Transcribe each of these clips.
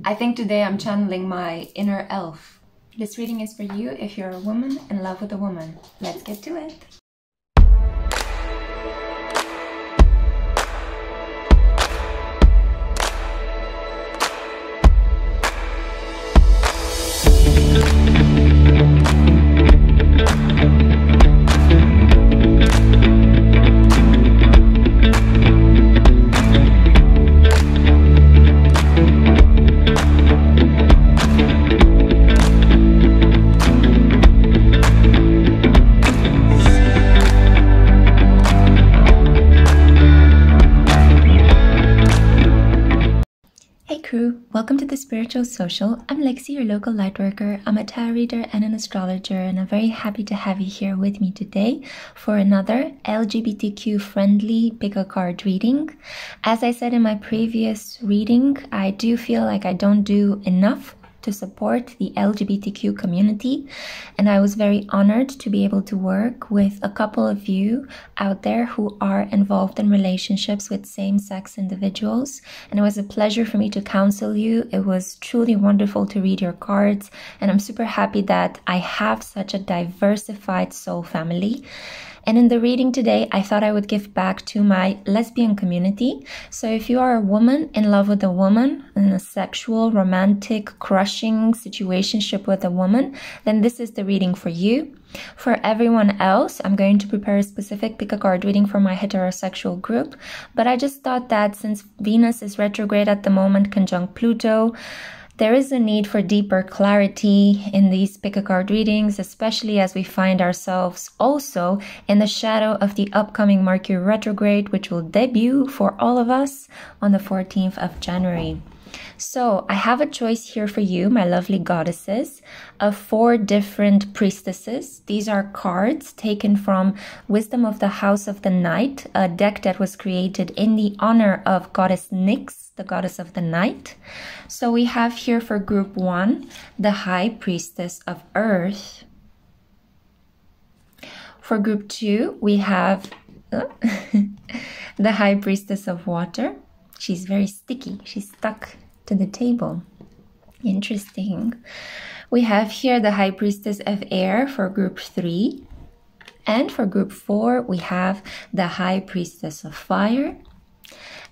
I think today I'm channeling my inner elf. This reading is for you if you're a woman in love with a woman. Let's get to it. Welcome to the Spiritual Social. I'm Lexi, your local lightworker. I'm a tarot reader and an astrologer, and I'm very happy to have you here with me today for another LGBTQ friendly PickACard reading. As I said in my previous reading, I do feel like I don't do enough to support the LGBTQ community, and I was very honored to be able to work with a couple of you out there who are involved in relationships with same-sex individuals, and it was a pleasure for me to counsel you. It was truly wonderful to read your cards, and I'm super happy that I have such a diversified soul family. And in the reading today, I thought I would give back to my lesbian community. So if you are a woman in love with a woman, in a sexual, romantic, crushing situationship with a woman, then this is the reading for you. For everyone else, I'm going to prepare a specific PickACard reading for my heterosexual group. But I just thought that since Venus is retrograde at the moment, conjunct Pluto, there is a need for deeper clarity in these PickACard readings, especially as we find ourselves also in the shadow of the upcoming Mercury retrograde, which will debut for all of us on the 14th of January. So I have a choice here for you, my lovely goddesses, of 4 different priestesses. These are cards taken from Wisdom of the House of the Night, a deck that was created in the honor of Goddess Nyx, the goddess of the night. So we have here for group 1, the High Priestess of Earth. For group 2, we have the High Priestess of Water. She's very sticky. She's stuck to the table. Interesting. We have here the High Priestess of Air for group 3. And for group 4, we have the High Priestess of Fire.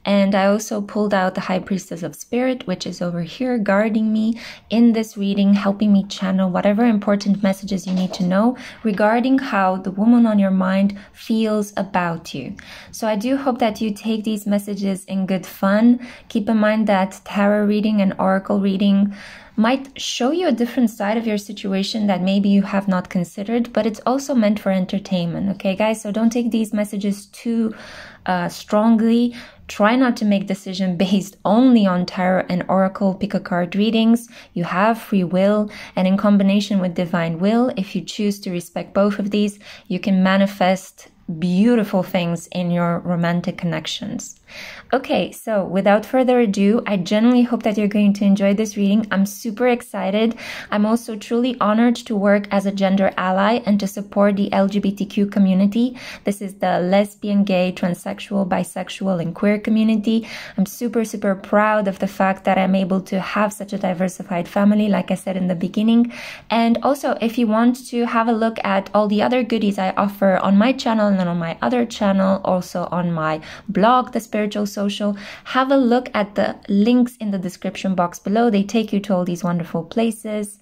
And I also pulled out the High Priestess of Spirit, which is over here guarding me in this reading, helping me channel whatever important messages you need to know regarding how the woman on your mind feels about you. So I do hope that you take these messages in good fun. Keep in mind that tarot reading and oracle reading might show you a different side of your situation that maybe you have not considered, but it's also meant for entertainment, okay guys? So don't take these messages too strongly. Try not to make decisions based only on tarot and oracle PickACard readings. You have free will, and in combination with divine will, if you choose to respect both of these, you can manifest beautiful things in your romantic connections. Okay, so without further ado, I genuinely hope that you're going to enjoy this reading. I'm super excited. I'm also truly honored to work as a gender ally and to support the LGBTQ community. This is the lesbian, gay, transsexual, bisexual, and queer community. I'm super, super proud of the fact that I'm able to have such a diversified family, like I said in the beginning. And also, if you want to have a look at all the other goodies I offer on my channel and on my other channel, also on my blog, The Spiritual Social, have a look at the links in the description box below. They take you to all these wonderful places.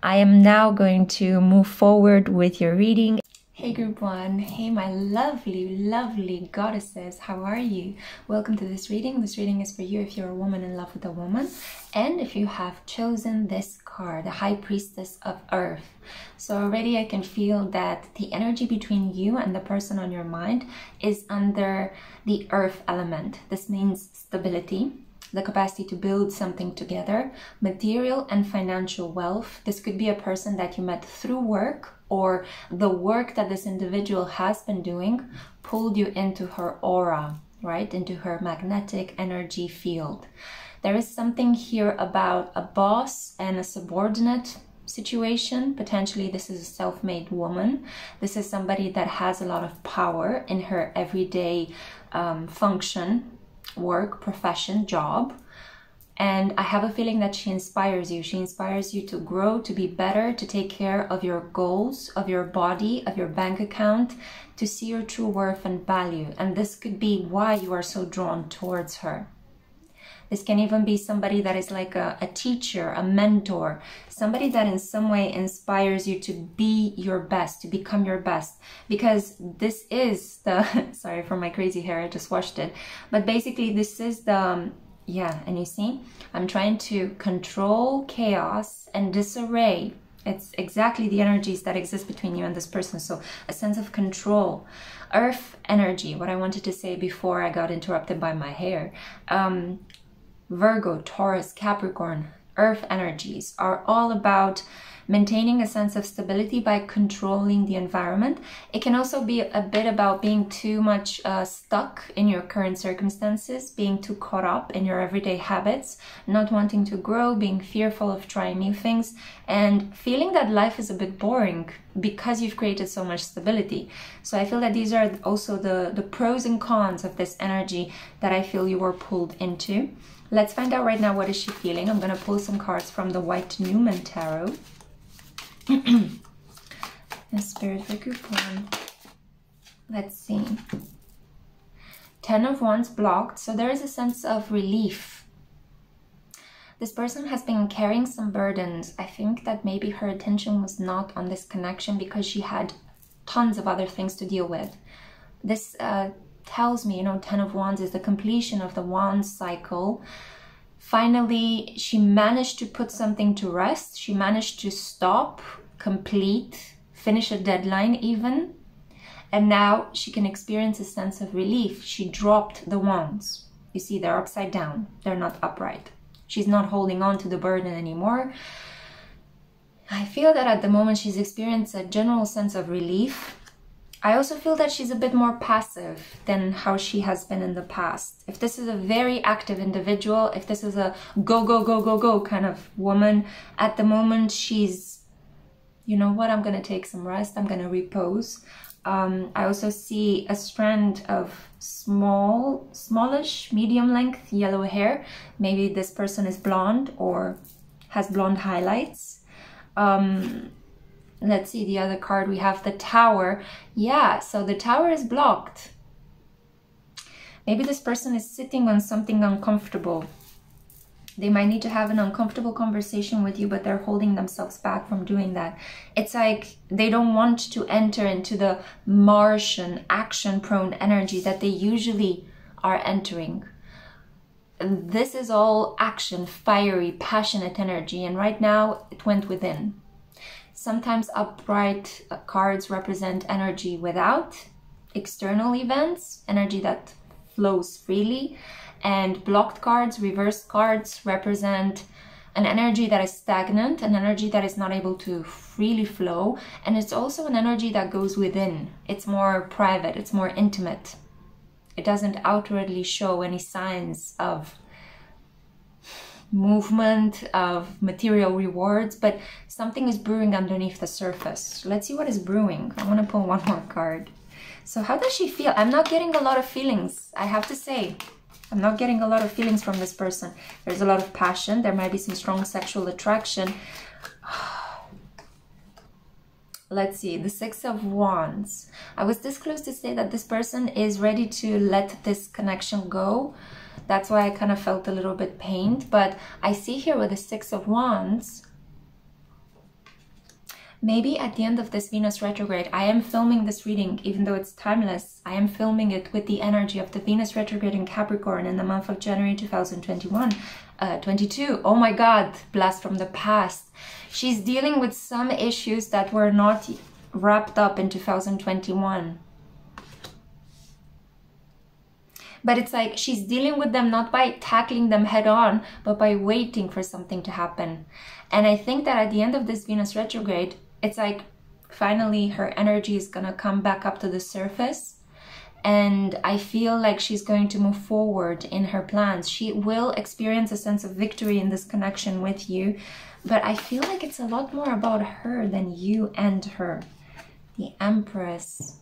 I am now going to move forward with your reading. Hey group 1, hey my lovely, lovely goddesses, how are you? Welcome to this reading. This reading is for you if you're a woman in love with a woman, and if you have chosen this card, the High Priestess of Earth. So already I can feel that the energy between you and the person on your mind is under the earth element. This means stability, the capacity to build something together, material and financial wealth. This could be a person that you met through work, or the work that this individual has been doing pulled you into her aura, right? Into her magnetic energy field. There is something here about a boss and a subordinate situation. Potentially this is a self-made woman. This is somebody that has a lot of power in her everyday function, work, profession, job. And I have a feeling that she inspires you. She inspires you to grow, to be better, to take care of your goals, of your body, of your bank account, to see your true worth and value. And this could be why you are so drawn towards her. This can even be somebody that is like a teacher, a mentor, somebody that in some way inspires you to be your best, to become your best. Because this is the, sorry for my crazy hair, I just washed it. But basically this is the, yeah, and you see, I'm trying to control chaos and disarray. It's exactly the energies that exist between you and this person. So a sense of control. Earth energy, what I wanted to say before I got interrupted by my hair. Virgo, Taurus, Capricorn, earth energies are all about maintaining a sense of stability by controlling the environment. It can also be a bit about being too much stuck in your current circumstances, being too caught up in your everyday habits, not wanting to grow, being fearful of trying new things, and feeling that life is a bit boring because you've created so much stability. So I feel that these are also the pros and cons of this energy that I feel you were pulled into. Let's find out right now, what is she feeling? I'm going to pull some cards from the White Newman Tarot. The Spirit for Coupon. Let's see. 10 of Wands blocked. So there is a sense of relief. This person has been carrying some burdens. I think that maybe her attention was not on this connection because she had tons of other things to deal with. This tells me, you know, 10 of Wands is the completion of the Wands cycle. Finally, she managed to put something to rest. She managed to stop, complete, finish a deadline even. And now she can experience a sense of relief. She dropped the wands. You see, they're upside down. They're not upright. She's not holding on to the burden anymore. I feel that at the moment she's experienced a general sense of relief. I also feel that she's a bit more passive than how she has been in the past. If this is a very active individual, if this is a go, go, go, go, go kind of woman, at the moment she's, you know what, I'm going to take some rest, I'm going to repose. I also see a strand of smallish, medium length yellow hair. Maybe this person is blonde or has blonde highlights. Let's see the other card. We have the Tower. Yeah, so the Tower is blocked. Maybe this person is sitting on something uncomfortable. They might need to have an uncomfortable conversation with you, but they're holding themselves back from doing that. It's like they don't want to enter into the Martian, action-prone energy that they usually are entering. This is all action, fiery, passionate energy, and right now it went within. Sometimes upright cards represent energy without external events, energy that flows freely. And blocked cards, reversed cards, represent an energy that is stagnant, an energy that is not able to freely flow. And it's also an energy that goes within. It's more private, it's more intimate. It doesn't outwardly show any signs of movement, of material rewards, but something is brewing underneath the surface. Let's see what is brewing. I want to pull one more card. So how does she feel? I'm not getting a lot of feelings, I have to say. I'm not getting a lot of feelings from this person. There's a lot of passion. There might be some strong sexual attraction. Let's see, the Six of Wands. I was this close to say that this person is ready to let this connection go. That's why I kind of felt a little bit pained. But I see here with the Six of Wands, maybe at the end of this Venus retrograde, I am filming this reading, even though it's timeless. I am filming it with the energy of the Venus retrograde in Capricorn in the month of January 22. Oh my God, blast from the past. She's dealing with some issues that were not wrapped up in 2021. But it's like she's dealing with them not by tackling them head on, but by waiting for something to happen. And I think that at the end of this Venus retrograde, it's like finally her energy is gonna come back up to the surface. And I feel like she's going to move forward in her plans. She will experience a sense of victory in this connection with you. But I feel like it's a lot more about her than you and her. The Empress.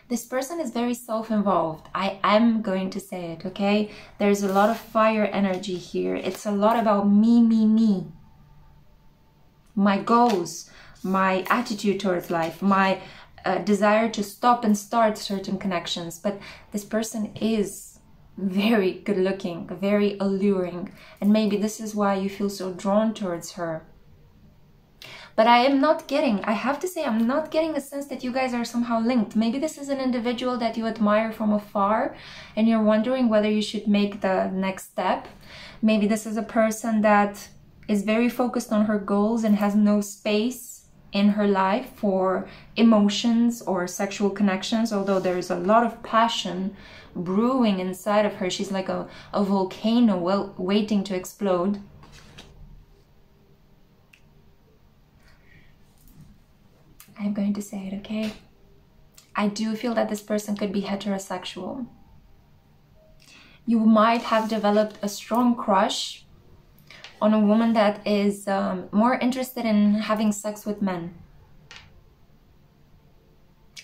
This person is very self-involved. I am going to say it, okay? There's a lot of fire energy here. It's a lot about me, me, me. My goals, my attitude towards life, my desire to stop and start certain connections. But this person is very good looking, very alluring. And maybe this is why you feel so drawn towards her. But I am not getting, I have to say, I'm not getting a sense that you guys are somehow linked. Maybe this is an individual that you admire from afar and you're wondering whether you should make the next step. Maybe this is a person that is very focused on her goals and has no space in her life for emotions or sexual connections, although there is a lot of passion brewing inside of her. She's like a volcano waiting to explode. I'm going to say it, okay? I do feel that this person could be heterosexual. You might have developed a strong crush on a woman that is more interested in having sex with men.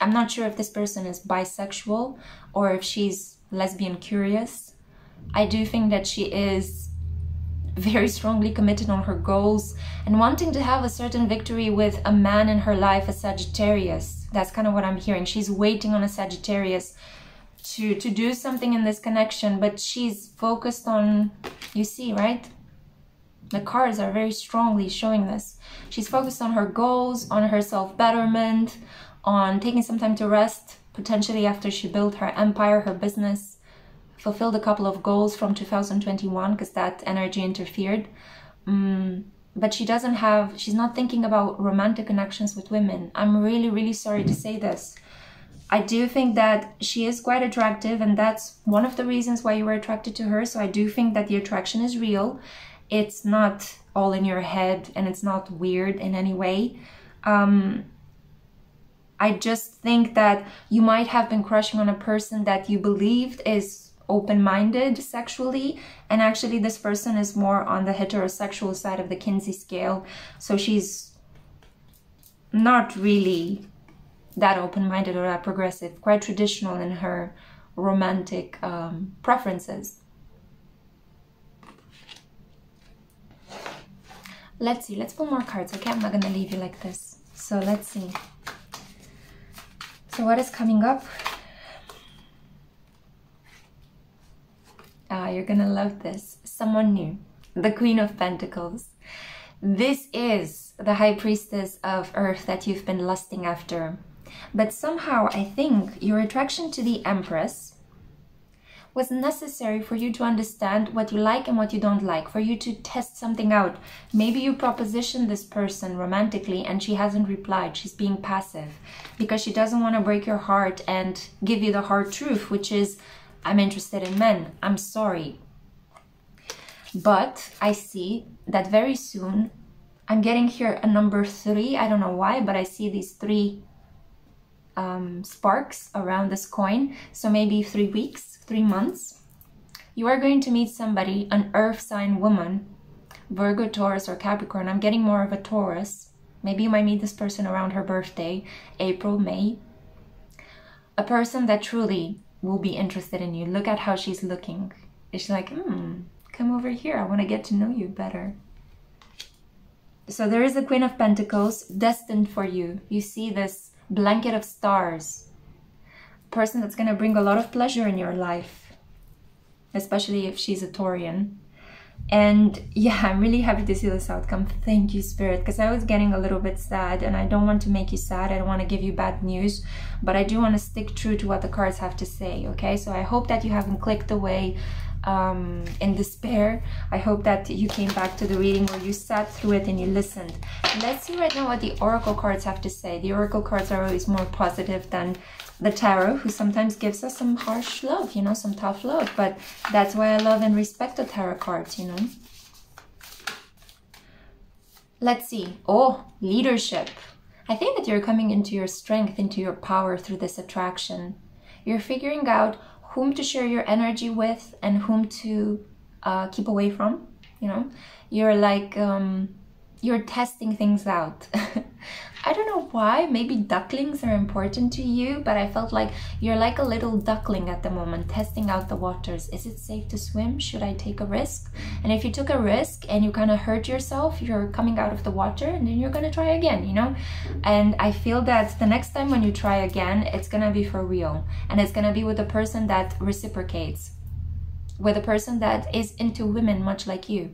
I'm not sure if this person is bisexual or if she's lesbian curious. I do think that she is very strongly committed on her goals and wanting to have a certain victory with a man in her life, a Sagittarius. That's kind of what I'm hearing. She's waiting on a Sagittarius to do something in this connection, but she's focused on, you see, right? The cards are very strongly showing this. She's focused on her goals, on her self-betterment, on taking some time to rest, potentially after she built her empire, her business, fulfilled a couple of goals from 2021 because that energy interfered. But she doesn't have, she's not thinking about romantic connections with women. I'm really, really sorry to say this. I do think that she is quite attractive and that's one of the reasons why you were attracted to her. So I do think that the attraction is real. It's not all in your head and it's not weird in any way. I just think that you might have been crushing on a person that you believed is open-minded sexually, and actually this person is more on the heterosexual side of the Kinsey scale, so she's not really that open-minded or that progressive, quite traditional in her romantic preferences. Let's see, let's pull more cards, okay? I'm not gonna leave you like this. So let's see. So what is coming up? You're gonna love this. Someone new. The Queen of Pentacles. This is the High Priestess of Earth that you've been lusting after. But somehow I think your attraction to the Empress was necessary for you to understand what you like and what you don't like, for you to test something out. Maybe you propositioned this person romantically and she hasn't replied. She's being passive because she doesn't want to break your heart and give you the hard truth, which is, I'm interested in men. I'm sorry. But I see that very soon, I'm getting here a number 3. I don't know why, but I see these 3 sparks around this coin. So maybe 3 weeks, 3 months. You are going to meet somebody, an earth sign woman, Virgo, Taurus, or Capricorn. I'm getting more of a Taurus. Maybe you might meet this person around her birthday, April, May. A person that truly will be interested in you. Look at how she's looking. She's like, come over here. I want to get to know you better. So there is the Queen of Pentacles destined for you. You see this blanket of stars. A person that's going to bring a lot of pleasure in your life, especially if she's a Taurian. And yeah, I'm really happy to see this outcome. Thank you, Spirit, because I was getting a little bit sad and I don't want to make you sad. I don't want to give you bad news, but I do want to stick true to what the cards have to say, okay? So I hope that you haven't clicked away in despair. I hope that you came back to the reading where you sat through it and you listened. Let's see right now what the Oracle cards have to say. The Oracle cards are always more positive than the Tarot, who sometimes gives us some harsh love, you know, some tough love. But that's why I love and respect the Tarot cards, you know. Let's see. Oh, leadership. I think that you're coming into your strength, into your power through this attraction. You're figuring out whom to share your energy with and whom to keep away from, you know. You're like, you're testing things out. I don't know why, maybe ducklings are important to you, but I felt like you're like a little duckling at the moment, testing out the waters. Is it safe to swim? Should I take a risk? And if you took a risk and you kind of hurt yourself, you're coming out of the water and then you're going to try again, you know? And I feel that the next time when you try again, it's going to be for real. And it's going to be with a person that reciprocates, with a person that is into women much like you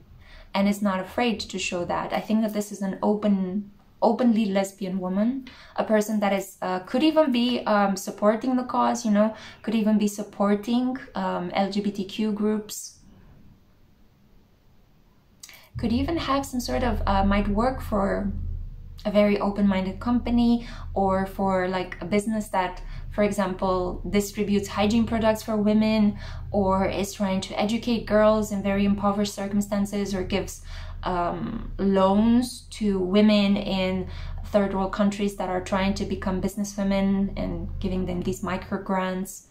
and is not afraid to show that. I think that this is an openly lesbian woman, a person that is could even be supporting the cause, you know, could even be supporting LGBTQ groups, could even have some sort of might work for a very open-minded company, or for like a business that, for example, distributes hygiene products for women, or is trying to educate girls in very impoverished circumstances, or gives loans to women in third world countries that are trying to become businesswomen and giving them these micro grants.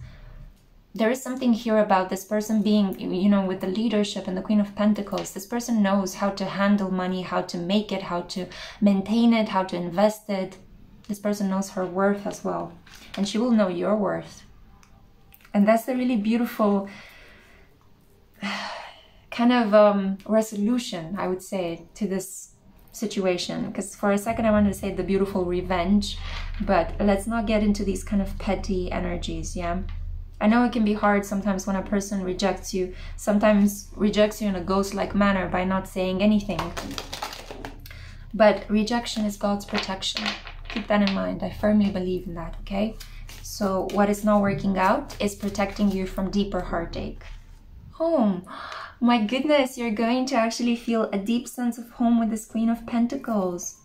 There is something here about this person being, you know, with the leadership and the Queen of Pentacles. This person knows how to handle money, how to make it, how to maintain it, how to invest it. This person knows her worth as well, and she will know your worth. And that's the really beautiful kind of resolution, I would say, to this situation. Because for a second I wanted to say the beautiful revenge, but let's not get into these kind of petty energies. Yeah, I know it can be hard sometimes when a person rejects you, sometimes rejects you in a ghost-like manner by not saying anything. But rejection is God's protection. Keep that in mind. I firmly believe in that, okay? So what is not working out is protecting you from deeper heartache. Home. My goodness, you're going to actually feel a deep sense of home with this Queen of Pentacles.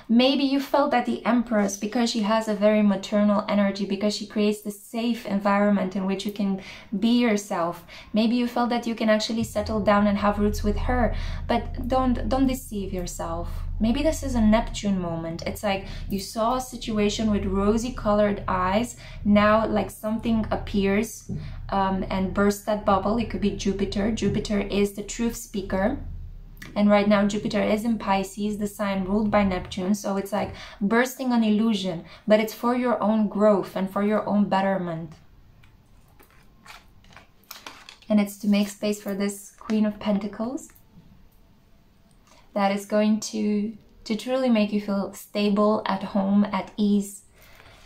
Maybe you felt that the Empress, because she has a very maternal energy, because she creates this safe environment in which you can be yourself. Maybe you felt that you can actually settle down and have roots with her, but don't deceive yourself. Maybe this is a Neptune moment. It's like you saw a situation with rosy colored eyes. Now like something appears and bursts that bubble. It could be Jupiter. Jupiter is the truth speaker. And right now Jupiter is in Pisces, the sign ruled by Neptune. So it's like bursting an illusion, but it's for your own growth and for your own betterment. And it's to make space for this Queen of Pentacles that is going to truly make you feel stable, at home, at ease.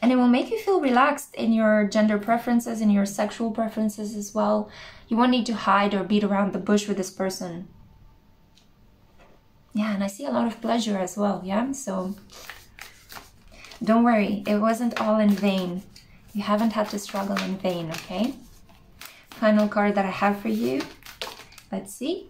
And it will make you feel relaxed in your gender preferences, in your sexual preferences as well. You won't need to hide or beat around the bush with this person. Yeah, and I see a lot of pleasure as well, yeah? So don't worry, it wasn't all in vain. You haven't had to struggle in vain, okay? Final card that I have for you. Let's see.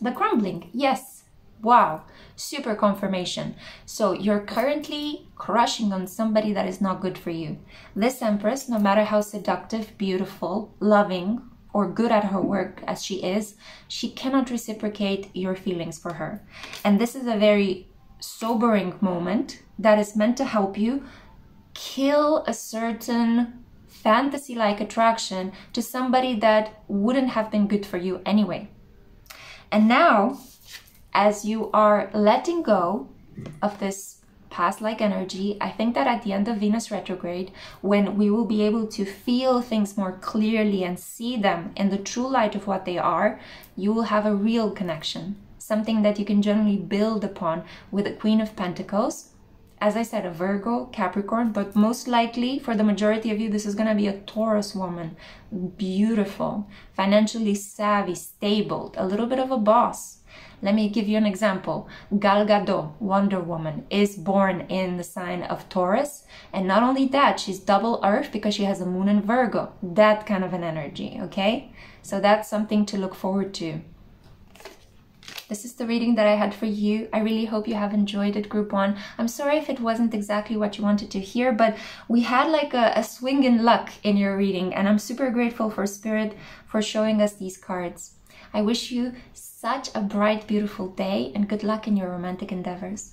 The Crumbling, yes. Wow, super confirmation. So you're currently crushing on somebody that is not good for you. This Empress, no matter how seductive, beautiful, loving, or good at her work as she is, she cannot reciprocate your feelings for her. And this is a very sobering moment that is meant to help you kill a certain fantasy-like attraction to somebody that wouldn't have been good for you anyway. And now, as you are letting go of this past-like energy, I think that at the end of Venus retrograde, when we will be able to feel things more clearly and see them in the true light of what they are, you will have a real connection, something that you can generally build upon with the Queen of Pentacles. As I said, a Virgo, Capricorn, but most likely for the majority of you, this is going to be a Taurus woman. Beautiful, financially savvy, stable, a little bit of a boss. Let me give you an example. Gal Gadot, Wonder Woman, is born in the sign of Taurus. And not only that, she's double Earth because she has a moon in Virgo. That kind of an energy, okay? So that's something to look forward to. This is the reading that I had for you. I really hope you have enjoyed it, Group 1. I'm sorry if it wasn't exactly what you wanted to hear, but we had like a swing in luck in your reading. And I'm super grateful for Spirit for showing us these cards. I wish you such a bright, beautiful day and good luck in your romantic endeavors.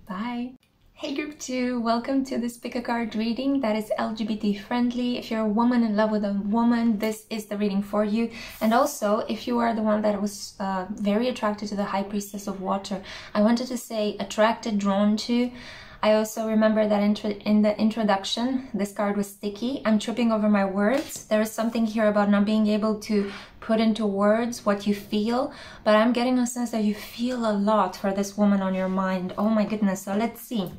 Bye. Hey Group 2, welcome to this PickACard reading that is LGBT friendly. If you're a woman in love with a woman, this is the reading for you. And also, if you are the one that was very attracted to the High Priestess of Water, I wanted to say attracted, drawn to, I also remember that in the introduction, this card was sticky. I'm tripping over my words. There is something here about not being able to put into words what you feel, but I'm getting a sense that you feel a lot for this woman on your mind. Oh my goodness. So let's see.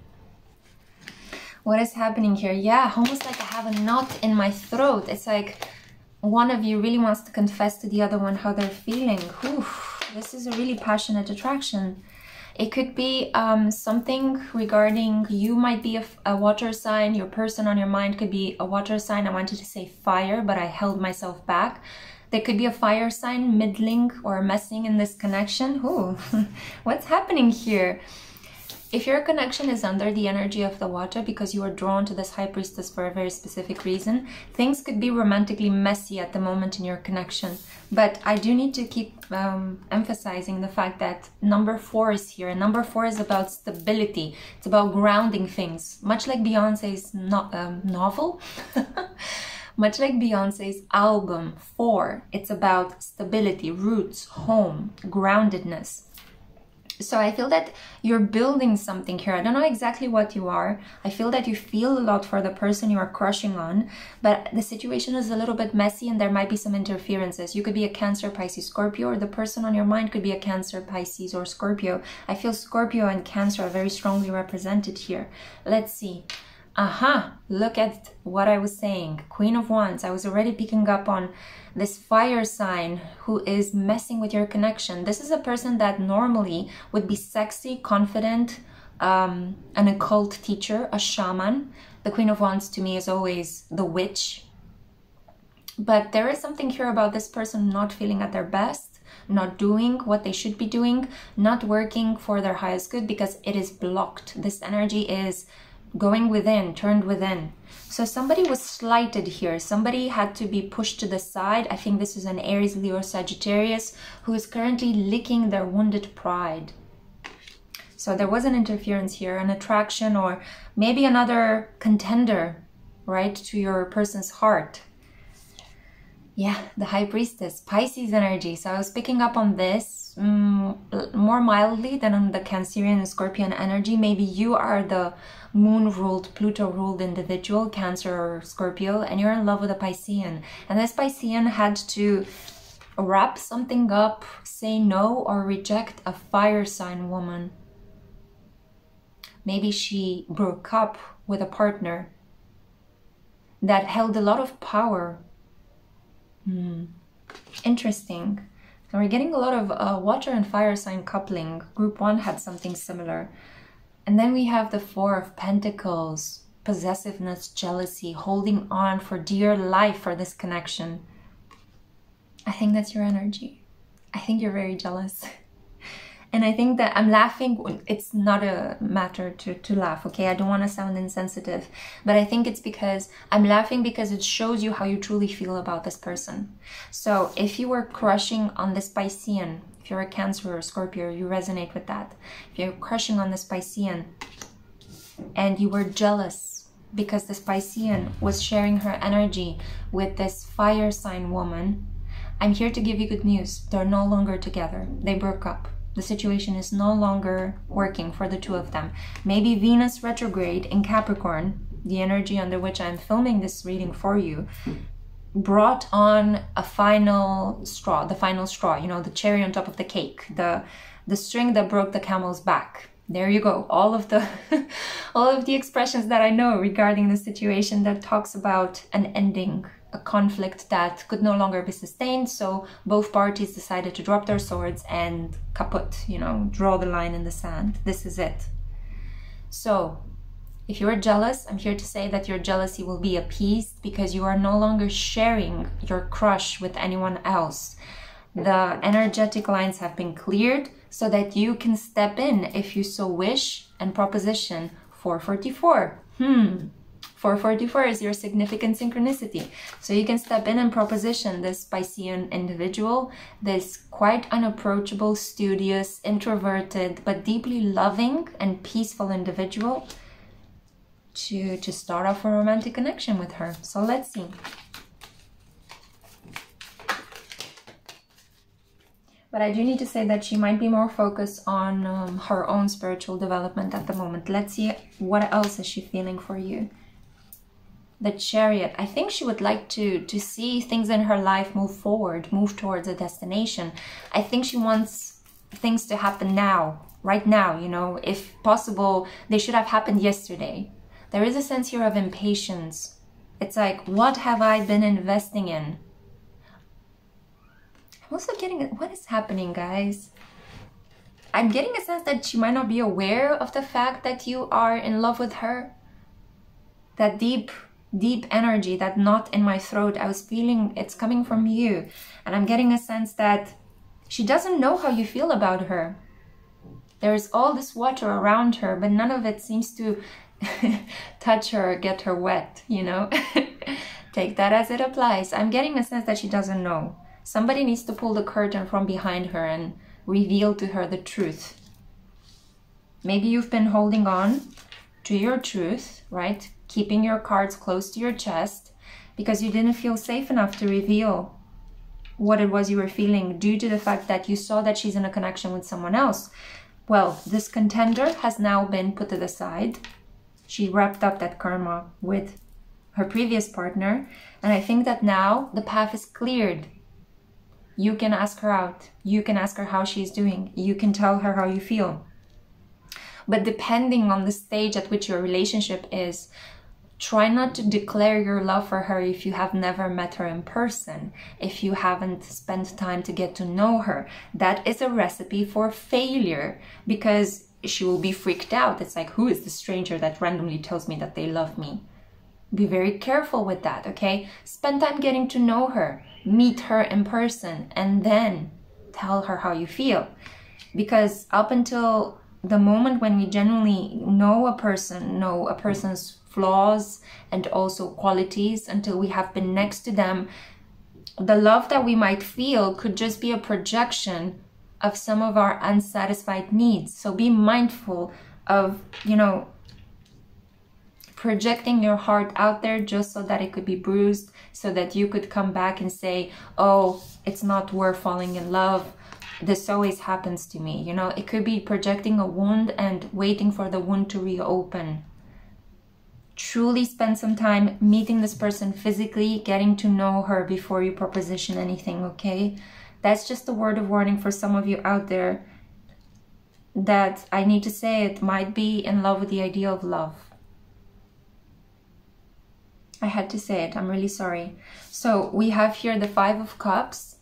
What is happening here? Yeah, almost like I have a knot in my throat. It's like one of you really wants to confess to the other one how they're feeling. Whew, this is a really passionate attraction. It could be something regarding, you might be a water sign, your person on your mind could be a water sign. I wanted to say fire, but I held myself back. There could be a fire sign middling or messing in this connection. Ooh, what's happening here? If your connection is under the energy of the water because you are drawn to this high priestess for a very specific reason, things could be romantically messy at the moment in your connection. But I do need to keep emphasizing the fact that number 4 is here. And number 4 is about stability. It's about grounding things. Much like Beyonce's novel. Much like Beyonce's album 4. It's about stability, roots, home, groundedness. So I feel that you're building something here. I don't know exactly what you are. I feel that you feel a lot for the person you are crushing on, but the situation is a little bit messy and there might be some interferences. You could be a Cancer, Pisces, Scorpio, or the person on your mind could be a Cancer, Pisces, or Scorpio. I feel Scorpio and Cancer are very strongly represented here. Let's see. Aha, look at what I was saying. Queen of Wands. I was already picking up on this fire sign who is messing with your connection. This is a person that normally would be sexy, confident, an occult teacher, a shaman. The Queen of Wands to me is always the witch. But there is something here about this person not feeling at their best, not doing what they should be doing, not working for their highest good because it is blocked. This energy is going within, turned within. So somebody was slighted here. Somebody had to be pushed to the side. I think this is an Aries, Leo, Sagittarius who is currently licking their wounded pride. So there was an interference here, an attraction, or maybe another contender, right, to your person's heart. Yeah, the High Priestess, Pisces energy. So I was picking up on this more mildly than on the Cancerian and Scorpion energy. Maybe you are the moon-ruled, Pluto-ruled individual, Cancer or Scorpio, and you're in love with a Piscean. And this Piscean had to wrap something up, say no, or reject a fire sign woman. Maybe she broke up with a partner that held a lot of power. Interesting. So we're getting a lot of water and fire sign coupling. Group 1 had something similar. And then we have the 4 of Pentacles, possessiveness, jealousy, holding on for dear life for this connection. I think that's your energy. I think you're very jealous. And I think that I'm laughing. It's not a matter to laugh, okay? I don't want to sound insensitive, but I think it's because I'm laughing because it shows you how you truly feel about this person. So if you were crushing on this Piscean, if you're a Cancer or a Scorpio, you resonate with that. If you're crushing on this Piscean and you were jealous because this Piscean was sharing her energy with this fire sign woman, I'm here to give you good news. They're no longer together. They broke up. The situation is no longer working for the two of them. Maybe Venus retrograde in Capricorn, the energy under which I'm filming this reading for you, brought on a final straw, the final straw, you know, the cherry on top of the cake, the string that broke the camel's back. There you go. All of the all of the expressions that I know regarding the situation that talks about an ending, a conflict that could no longer be sustained. So both parties decided to drop their swords and kaput, you know, draw the line in the sand. This is it. So if you're jealous, I'm here to say that your jealousy will be appeased because you are no longer sharing your crush with anyone else. The energetic lines have been cleared so that you can step in if you so wish and proposition 444. 444 is your significant synchronicity. So you can step in and proposition this Piscean individual, this quite unapproachable, studious, introverted, but deeply loving and peaceful individual to start off a romantic connection with her. So let's see. But I do need to say that she might be more focused on her own spiritual development at the moment. Let's see, what else is she feeling for you? The Chariot. I think she would like to see things in her life move forward, move towards a destination. I think she wants things to happen now, right now, you know. If possible, they should have happened yesterday. There is a sense here of impatience. It's like, what have I been investing in? I'm also getting, what is happening, guys? I'm getting a sense that she might not be aware of the fact that you are in love with her. That deep energy, that knot in my throat, I was feeling it's coming from you. And I'm getting a sense that she doesn't know how you feel about her. There's all this water around her, but none of it seems to touch her or get her wet, you know. Take that as it applies. I'm getting a sense that she doesn't know. Somebody needs to pull the curtain from behind her and reveal to her the truth. Maybe you've been holding on to your truth, right? Keeping your cards close to your chest because you didn't feel safe enough to reveal what it was you were feeling due to the fact that you saw that she's in a connection with someone else. Well, this contender has now been put to the side. She wrapped up that karma with her previous partner. And I think that now the path is cleared. You can ask her out. You can ask her how she's doing. You can tell her how you feel. But depending on the stage at which your relationship is, try not to declare your love for her if you have never met her in person, if you haven't spent time to get to know her. That is a recipe for failure because she will be freaked out. It's like, who is the stranger that randomly tells me that they love me? Be very careful with that, okay? Spend time getting to know her, meet her in person, and then tell her how you feel. Because up until the moment when we genuinely know a person's flaws and also qualities, until we have been next to them, the love that we might feel could just be a projection of some of our unsatisfied needs. So be mindful of, you know, projecting your heart out there just so that it could be bruised, so that you could come back and say, oh, it's not worth falling in love. This always happens to me. You know, it could be projecting a wound and waiting for the wound to reopen. Truly spend some time meeting this person physically, getting to know her before you proposition anything, okay? That's just a word of warning for some of you out there that I need to say it might be in love with the idea of love. I had to say it. I'm really sorry. So we have here the 5 of Cups,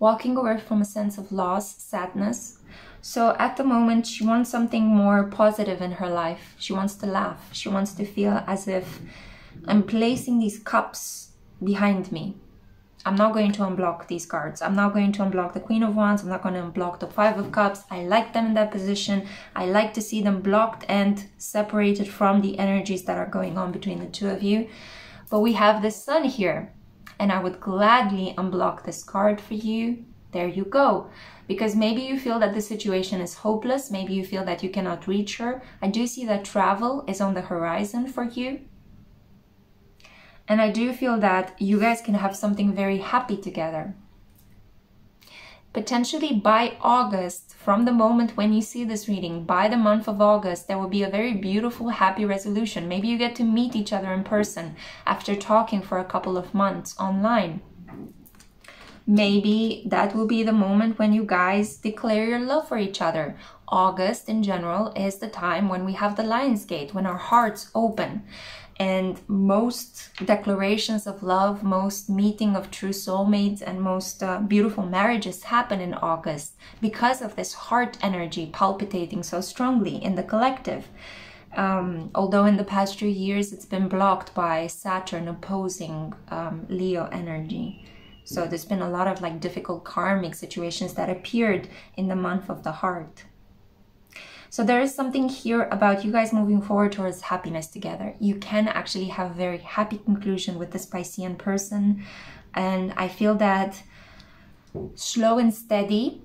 walking away from a sense of loss, sadness. So at the moment, she wants something more positive in her life. She wants to laugh. She wants to feel as if I'm placing these cups behind me. I'm not going to unblock these cards. I'm not going to unblock the Queen of Wands. I'm not going to unblock the 5 of Cups. I like them in that position. I like to see them blocked and separated from the energies that are going on between the two of you. But we have the Sun here. And I would gladly unblock this card for you. There you go. Because maybe you feel that the situation is hopeless. Maybe you feel that you cannot reach her. I do see that travel is on the horizon for you. And I do feel that you guys can have something very happy together. Potentially by August, from the moment when you see this reading, by the month of August, there will be a very beautiful, happy resolution. Maybe you get to meet each other in person after talking for a couple of months online. Maybe that will be the moment when you guys declare your love for each other. August in general is the time when we have the Lion's Gate, when our hearts open. And most declarations of love, most meeting of true soulmates, and most beautiful marriages happen in August because of this heart energy palpitating so strongly in the collective. Although in the past 2 years it's been blocked by Saturn opposing Leo energy. So there's been a lot of like difficult karmic situations that appeared in the month of the heart. So there is something here about you guys moving forward towards happiness together. You can actually have a very happy conclusion with this Piscean person. And I feel that slow and steady,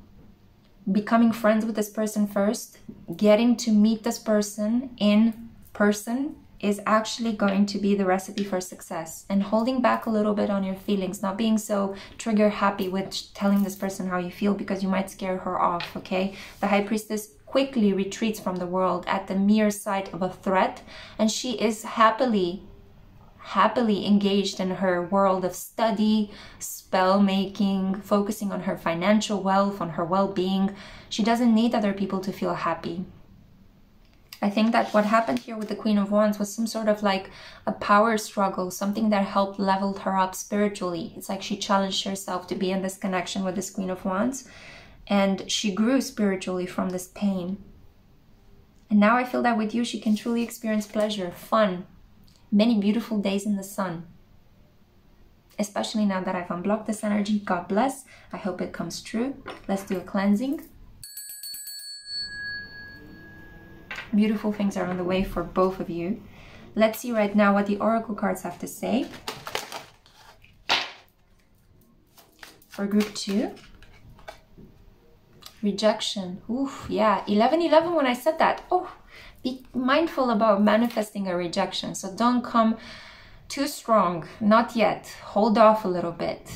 becoming friends with this person first, getting to meet this person in person, is actually going to be the recipe for success. And holding back a little bit on your feelings, not being so trigger happy with telling this person how you feel, because you might scare her off, okay? The High Priestess quickly retreats from the world at the mere sight of a threat, and she is happily engaged in her world of study, spell making, focusing on her financial wealth, on her well-being. She doesn't need other people to feel happy. I think that what happened here with the Queen of Wands was some sort of like a power struggle, something that helped level her up spiritually. It's like she challenged herself to be in this connection with this Queen of Wands, and she grew spiritually from this pain. And now I feel that with you, she can truly experience pleasure, fun, many beautiful days in the sun. Especially now that I've unblocked this energy. God bless. I hope it comes true. Let's do a cleansing. Beautiful things are on the way for both of you. Let's see right now what the oracle cards have to say. For group 2. Rejection. Oof, yeah. 11-11 when I said that. Oh, be mindful about manifesting a rejection. So don't come too strong. Not yet. Hold off a little bit.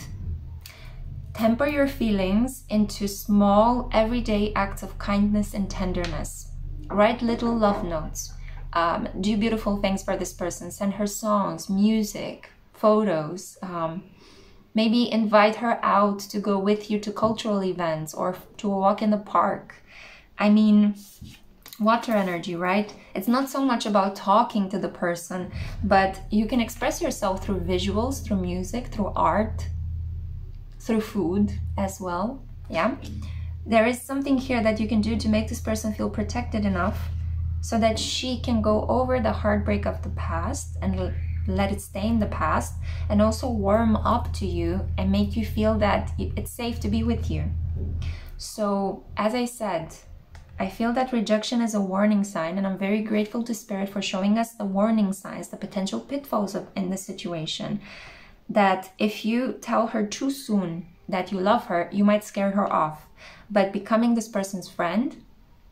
Temper your feelings into small, everyday acts of kindness and tenderness. Write little love notes. Do beautiful things for this person. Send her songs, music, photos. Maybe invite her out to go with you to cultural events or to a walk in the park. I mean, water energy, right? It's not so much about talking to the person, but you can express yourself through visuals, through music, through art, through food as well. Yeah. There is something here that you can do to make this person feel protected enough so that she can go over the heartbreak of the past and let it stay in the past, and also warm up to you and make you feel that it's safe to be with you. So, as I said, I feel that rejection is a warning sign, and I'm very grateful to Spirit for showing us the warning signs, the potential pitfalls in this situation. That if you tell her too soon that you love her, you might scare her off. But becoming this person's friend,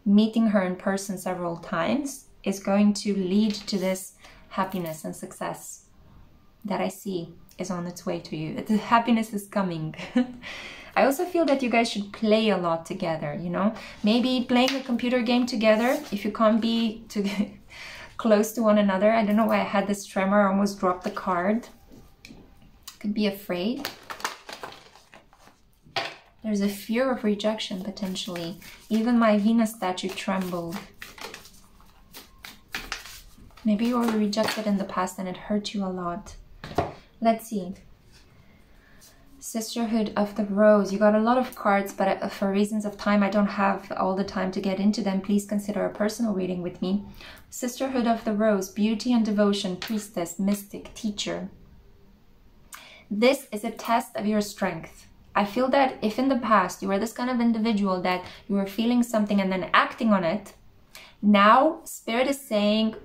meeting her in person several times, is going to lead to this happiness and success that I see is on its way to you. The happiness is coming. I also feel that you guys should play a lot together, you know? Maybe playing a computer game together if you can't be close to one another. I don't know why I had this tremor. I almost dropped the card. Could be afraid. There's a fear of rejection, potentially. Even my Venus statue trembled. Maybe you were rejected in the past and it hurt you a lot. Let's see. Sisterhood of the Rose. You got a lot of cards, but for reasons of time, I don't have all the time to get into them. Please consider a personal reading with me. Sisterhood of the Rose. Beauty and devotion. Priestess, mystic, teacher. This is a test of your strength. I feel that if in the past you were this kind of individual that you were feeling something and then acting on it, now Spirit is saying,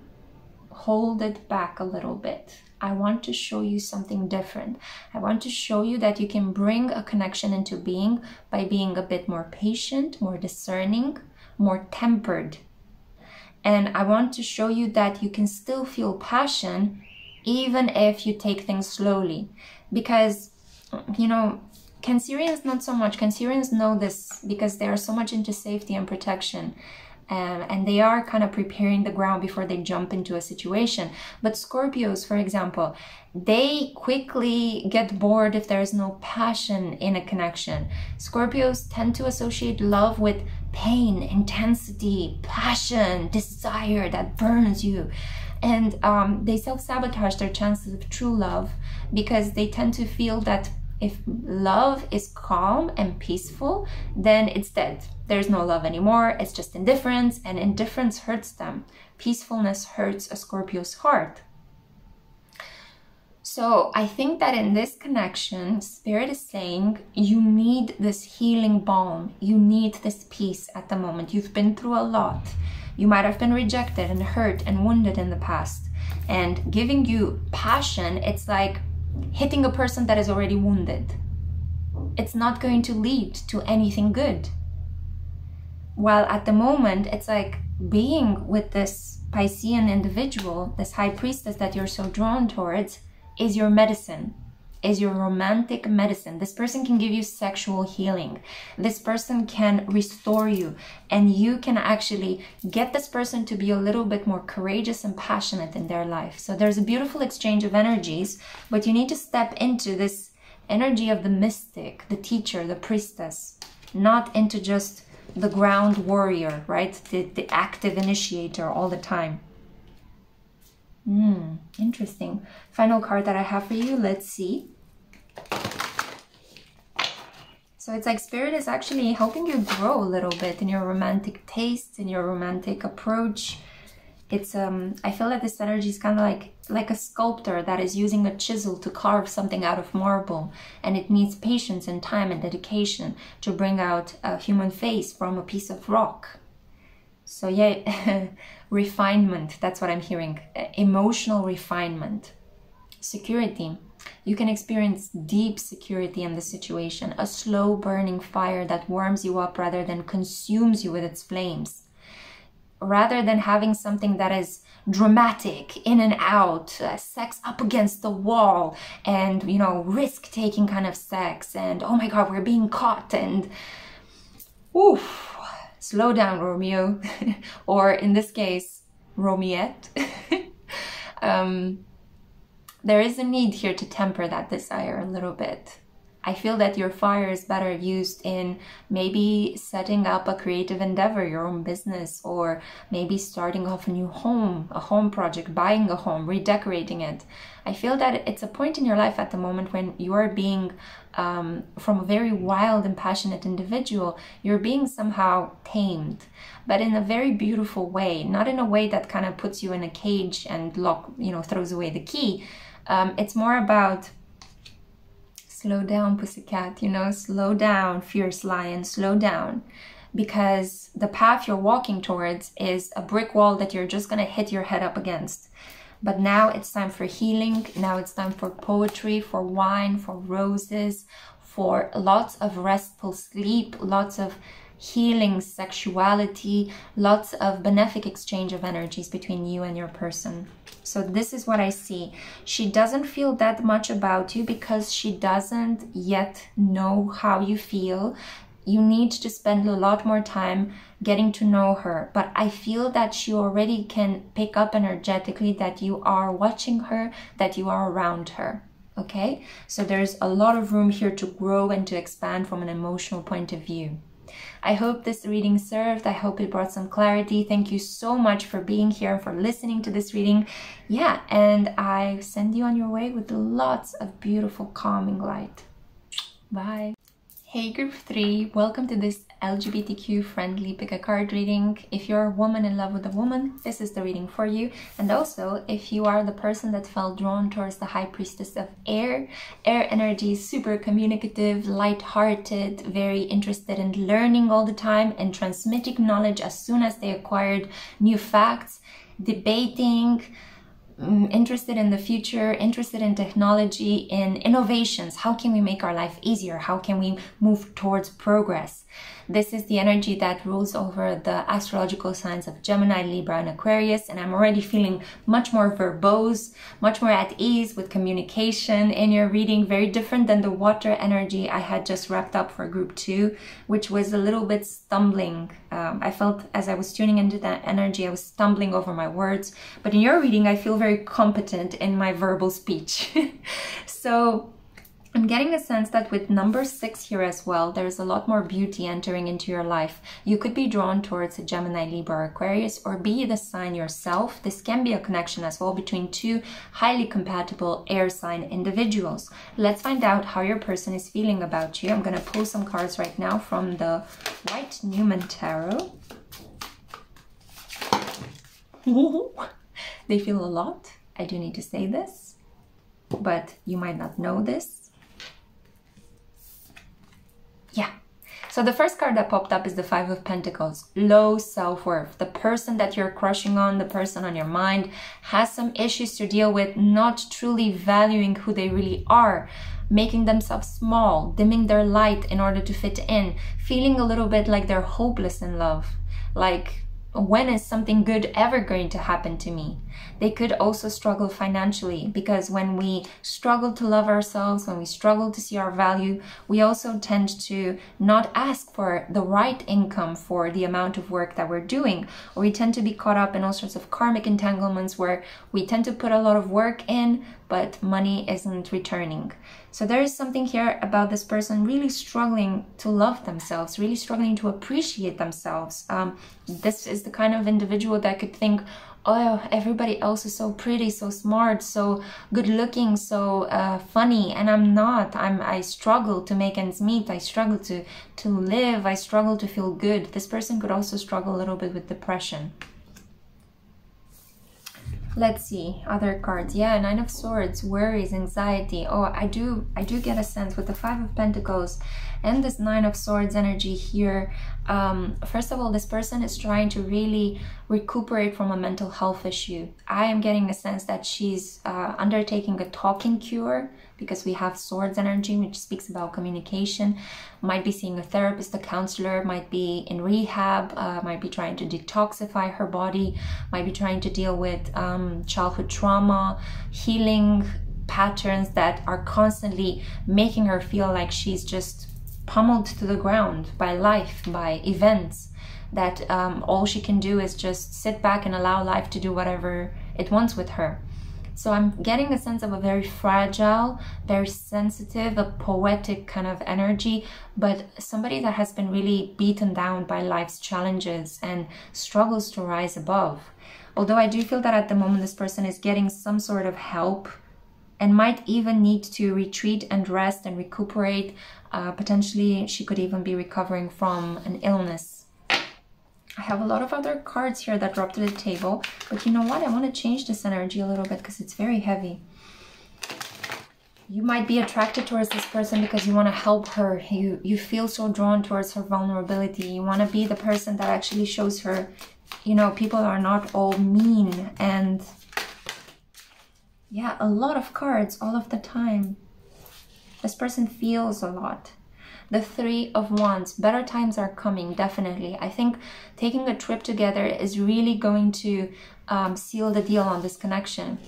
hold it back a little bit. I want to show you something different. I want to show you that you can bring a connection into being by being a bit more patient, more discerning, more tempered. And I want to show you that you can still feel passion even if you take things slowly. Because, you know, Cancerians not so much. Cancerians know this because they are so much into safety and protection. And they are kind of preparing the ground before they jump into a situation. But Scorpios, for example, they quickly get bored if there is no passion in a connection. Scorpios tend to associate love with pain, intensity, passion, desire that burns you. And they self-sabotage their chances of true love because they tend to feel that if love is calm and peaceful, then it's dead. There's no love anymore. It's just indifference, and indifference hurts them. Peacefulness hurts a Scorpio's heart. So I think that in this connection, Spirit is saying you need this healing balm. You need this peace at the moment. You've been through a lot. You might have been rejected and hurt and wounded in the past. And giving you passion, it's like hitting a person that is already wounded. It's not going to lead to anything good. While at the moment, it's like being with this Piscean individual, this high priestess that you're so drawn towards, is your medicine, is your romantic medicine. This person can give you sexual healing. This person can restore you, and you can actually get this person to be a little bit more courageous and passionate in their life. So there's a beautiful exchange of energies, but you need to step into this energy of the mystic, the teacher, the priestess, not into just the ground warrior, right? The active initiator all the time. Interesting. Final card that I have for you. Let's see. So it's like Spirit is actually helping you grow a little bit in your romantic taste, in your romantic approach. It's I feel that this energy is kind of like a sculptor that is using a chisel to carve something out of marble, and it needs patience and time and dedication to bring out a human face from a piece of rock. So yeah, refinement, that's what I'm hearing. Emotional refinement. Security. You can experience deep security in the situation, a slow burning fire that warms you up rather than consumes you with its flames. Rather than having something that is dramatic, in and out, sex up against the wall, and, you know, risk-taking kind of sex, and oh my god, we're being caught, and oof, slow down, Romeo, or in this case, Romiette. There is a need here to temper that desire a little bit. I feel that your fire is better used in maybe setting up a creative endeavor, your own business, or maybe starting off a new home, a home project, buying a home, redecorating it. I feel that it's a point in your life at the moment when you are being, from a very wild and passionate individual, you're being somehow tamed, but in a very beautiful way, not in a way that kind of puts you in a cage and throws away the key. It's more about slow down, pussycat, slow down, fierce lion, slow down. Because the path you're walking towards is a brick wall that you're just going to hit your head up against. But now it's time for healing. Now it's time for poetry, for wine, for roses, for lots of restful sleep, lots of healing sexuality, lots of benefic exchange of energies between you and your person. So this is what I see. She doesn't feel that much about you because she doesn't yet know how you feel. You need to spend a lot more time getting to know her. But I feel that she already can pick up energetically that you are watching her, that you are around her. Okay? So there's a lot of room here to grow and to expand from an emotional point of view. I hope this reading served. I hope it brought some clarity. Thank you so much for being here, for listening to this reading. Yeah, and I send you on your way with lots of beautiful calming light. Bye. Hey group 3, welcome to this LGBTQ friendly PickACard reading. If you're a woman in love with a woman, this is the reading for you. And also, if you are the person that felt drawn towards the High Priestess of Air, air energy is super communicative, light-hearted, very interested in learning all the time and transmitting knowledge as soon as they acquired new facts, debating, interested in the future, interested in technology, in innovations. How can we make our life easier? How can we move towards progress? This is the energy that rules over the astrological signs of Gemini, Libra, and Aquarius. And I'm already feeling much more verbose, much more at ease with communication in your reading. Very different than the water energy I had just wrapped up for group 2, which was a little bit stumbling. I felt as I was tuning into that energy, I was stumbling over my words. But in your reading, I feel very competent in my verbal speech. So I'm getting a sense that with number 6 here as well, there's a lot more beauty entering into your life. You could be drawn towards a Gemini, Libra, or Aquarius, or be the sign yourself. This can be a connection as well between two highly compatible air sign individuals. Let's find out how your person is feeling about you. I'm going to pull some cards right now from the White Newman Tarot. They feel a lot. I do need to say this, but you might not know this. Yeah. So the first card that popped up is the Five of Pentacles. Low self-worth. The person that you're crushing on, the person on your mind, has some issues to deal with, not truly valuing who they really are, making themselves small, dimming their light in order to fit in, feeling a little bit like they're hopeless in love. Like, when is something good ever going to happen to me? They could also struggle financially, because when we struggle to love ourselves, when we struggle to see our value, we also tend to not ask for the right income for the amount of work that we're doing. Or we tend to be caught up in all sorts of karmic entanglements where we tend to put a lot of work in, but money isn't returning. So there is something here about this person really struggling to love themselves, really struggling to appreciate themselves. This is the kind of individual that could think, oh, everybody else is so pretty, so smart, so good looking, so funny, and I'm not. I struggle to make ends meet. I struggle to live. I struggle to feel good. This person could also struggle a little bit with depression. Let's see, other cards. Yeah, Nine of Swords, worries, anxiety. Oh, I do get a sense with the Five of Pentacles and this Nine of Swords energy here. First of all, this person is trying to really recuperate from a mental health issue. I am getting the sense that she's undertaking a talking cure, because we have Swords energy, which speaks about communication. Might be seeing a therapist, a counselor, might be in rehab, might be trying to detoxify her body, might be trying to deal with childhood trauma, healing patterns that are constantly making her feel like she's just pummeled to the ground by life, by events, that all she can do is just sit back and allow life to do whatever it wants with her. So I'm getting a sense of a very fragile, very sensitive, a poetic kind of energy, but somebody that has been really beaten down by life's challenges and struggles to rise above. Although I do feel that at the moment this person is getting some sort of help and might even need to retreat and rest and recuperate. Potentially she could even be recovering from an illness. I have a lot of other cards here that drop to the table, but you know what? I want to change this energy a little bit because it's very heavy. You might be attracted towards this person because you want to help her. You feel so drawn towards her vulnerability. You want to be the person that actually shows her, you know, people are not all mean. And yeah, a lot of cards all of the time. This person feels a lot. The Three of Wands, better times are coming, definitely. I think taking a trip together is really going to seal the deal on this connection.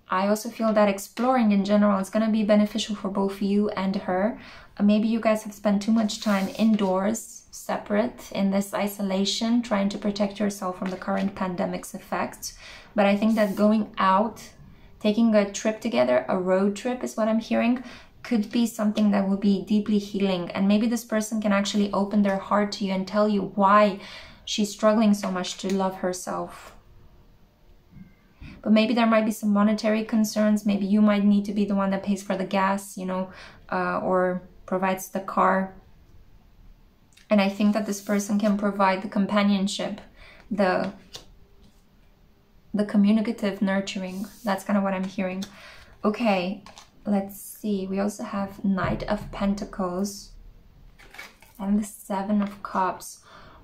I also feel that exploring in general is going to be beneficial for both you and her. Maybe you guys have spent too much time indoors, separate, in this isolation, trying to protect yourself from the current pandemic's effects. But I think that going out, taking a trip together, a road trip is what I'm hearing, could be something that will be deeply healing. And maybe this person can actually open their heart to you and tell you why she's struggling so much to love herself. But maybe there might be some monetary concerns. Maybe you might need to be the one that pays for the gas, you know, or provides the car. And I think that this person can provide the companionship, the communicative nurturing. That's kind of what I'm hearing. Okay, let's see. We also have Knight of Pentacles and the Seven of Cups.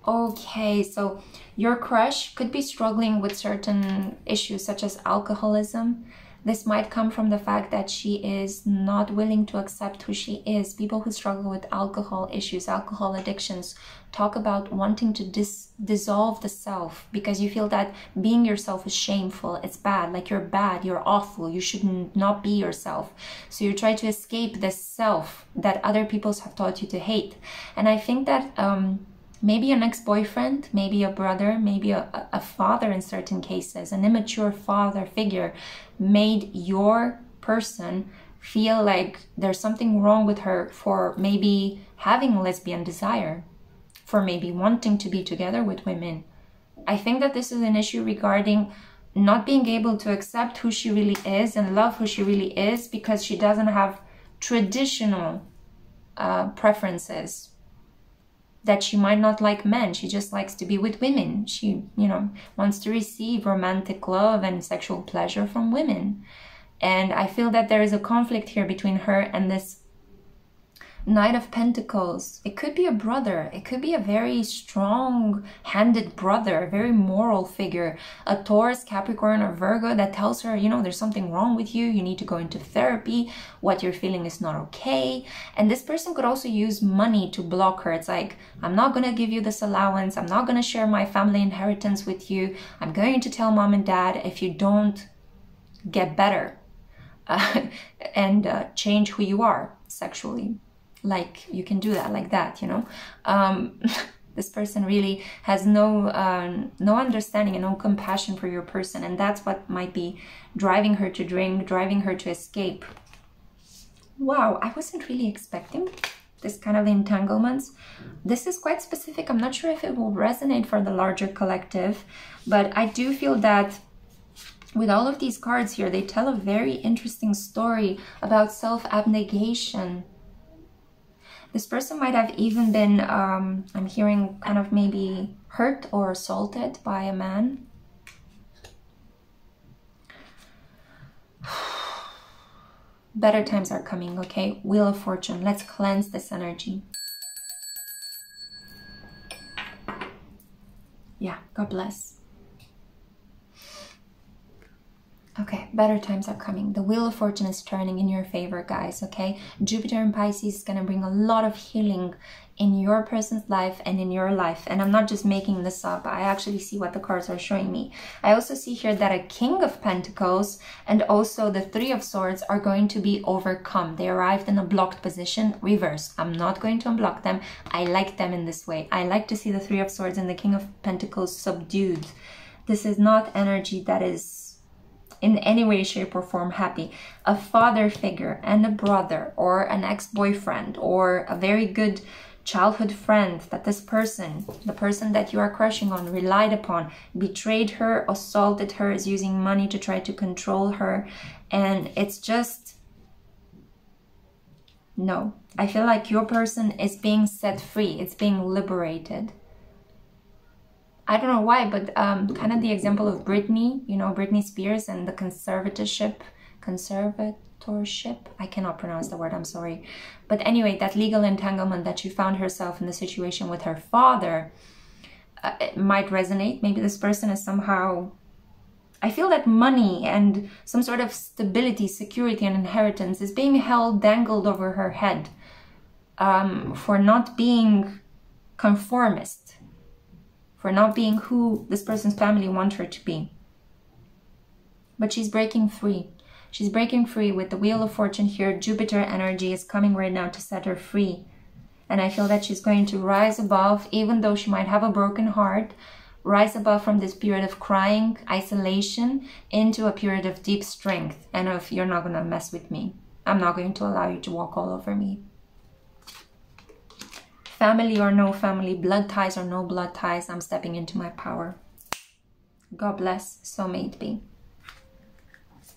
Okay, so your crush could be struggling with certain issues such as alcoholism. This might come from the fact that she is not willing to accept who she is. People who struggle with alcohol issues, alcohol addictions, talk about wanting to dissolve the self because you feel that being yourself is shameful, it's bad, like you're bad, you're awful, you should not be yourself. So you try to escape this self that other people have taught you to hate. And I think that maybe an ex-boyfriend, maybe a brother, maybe a father in certain cases, an immature father figure made your person feel like there's something wrong with her for maybe having a lesbian desire, for maybe wanting to be together with women. I think that this is an issue regarding not being able to accept who she really is and love who she really is because she doesn't have traditional preferences. That she might not like men, she just likes to be with women. She, you know, wants to receive romantic love and sexual pleasure from women. And I feel that there is a conflict here between her and this Knight of Pentacles. It could be a brother. It could be a very strong-handed brother, a very moral figure. A Taurus, Capricorn, or Virgo that tells her, you know, there's something wrong with you. You need to go into therapy. What you're feeling is not okay. And this person could also use money to block her. It's like, I'm not going to give you this allowance. I'm not going to share my family inheritance with you. I'm going to tell mom and dad if you don't get better and change who you are sexually. Like, you can do that like that, you know. This person really has no understanding and no compassion for your person, and that's what might be driving her to drink, driving her to escape. Wow, I wasn't really expecting this kind of entanglements. This is quite specific. I'm not sure if it will resonate for the larger collective, but I do feel that with all of these cards here, they tell a very interesting story about self-abnegation. This person might have even been, I'm hearing, kind of maybe hurt or assaulted by a man. Better times are coming, okay? Wheel of Fortune. Let's cleanse this energy. Yeah, God bless. Okay, better times are coming. The Wheel of Fortune is turning in your favor, guys, okay? Jupiter in Pisces is going to bring a lot of healing in your person's life and in your life. And I'm not just making this up. I actually see what the cards are showing me. I also see here that a King of Pentacles and also the Three of Swords are going to be overcome. They arrived in a blocked position, reverse. I'm not going to unblock them. I like them in this way. I like to see the Three of Swords and the King of Pentacles subdued. This is not energy that is in any way, shape, or form happy. A father figure and a brother or an ex-boyfriend or a very good childhood friend that this person, the person that you are crushing on, relied upon, betrayed her, assaulted her, is using money to try to control her. And it's just, no. I feel like your person is being set free. It's being liberated. I don't know why, but kind of the example of Britney, you know, Britney Spears and the conservatorship, I cannot pronounce the word, I'm sorry. But anyway, that legal entanglement that she found herself in the situation with her father, it might resonate. Maybe this person is somehow, I feel that money and some sort of stability, security, and inheritance is being held, dangled over her head for not being conformist, for not being who this person's family want her to be. But she's breaking free. She's breaking free with the Wheel of Fortune here. Jupiter energy is coming right now to set her free. And I feel that she's going to rise above, even though she might have a broken heart, rise above from this period of crying, isolation, into a period of deep strength. And of, you're not going to mess with me. I'm not going to allow you to walk all over me. Family or no family, blood ties or no blood ties, I'm stepping into my power. God bless, so may it be.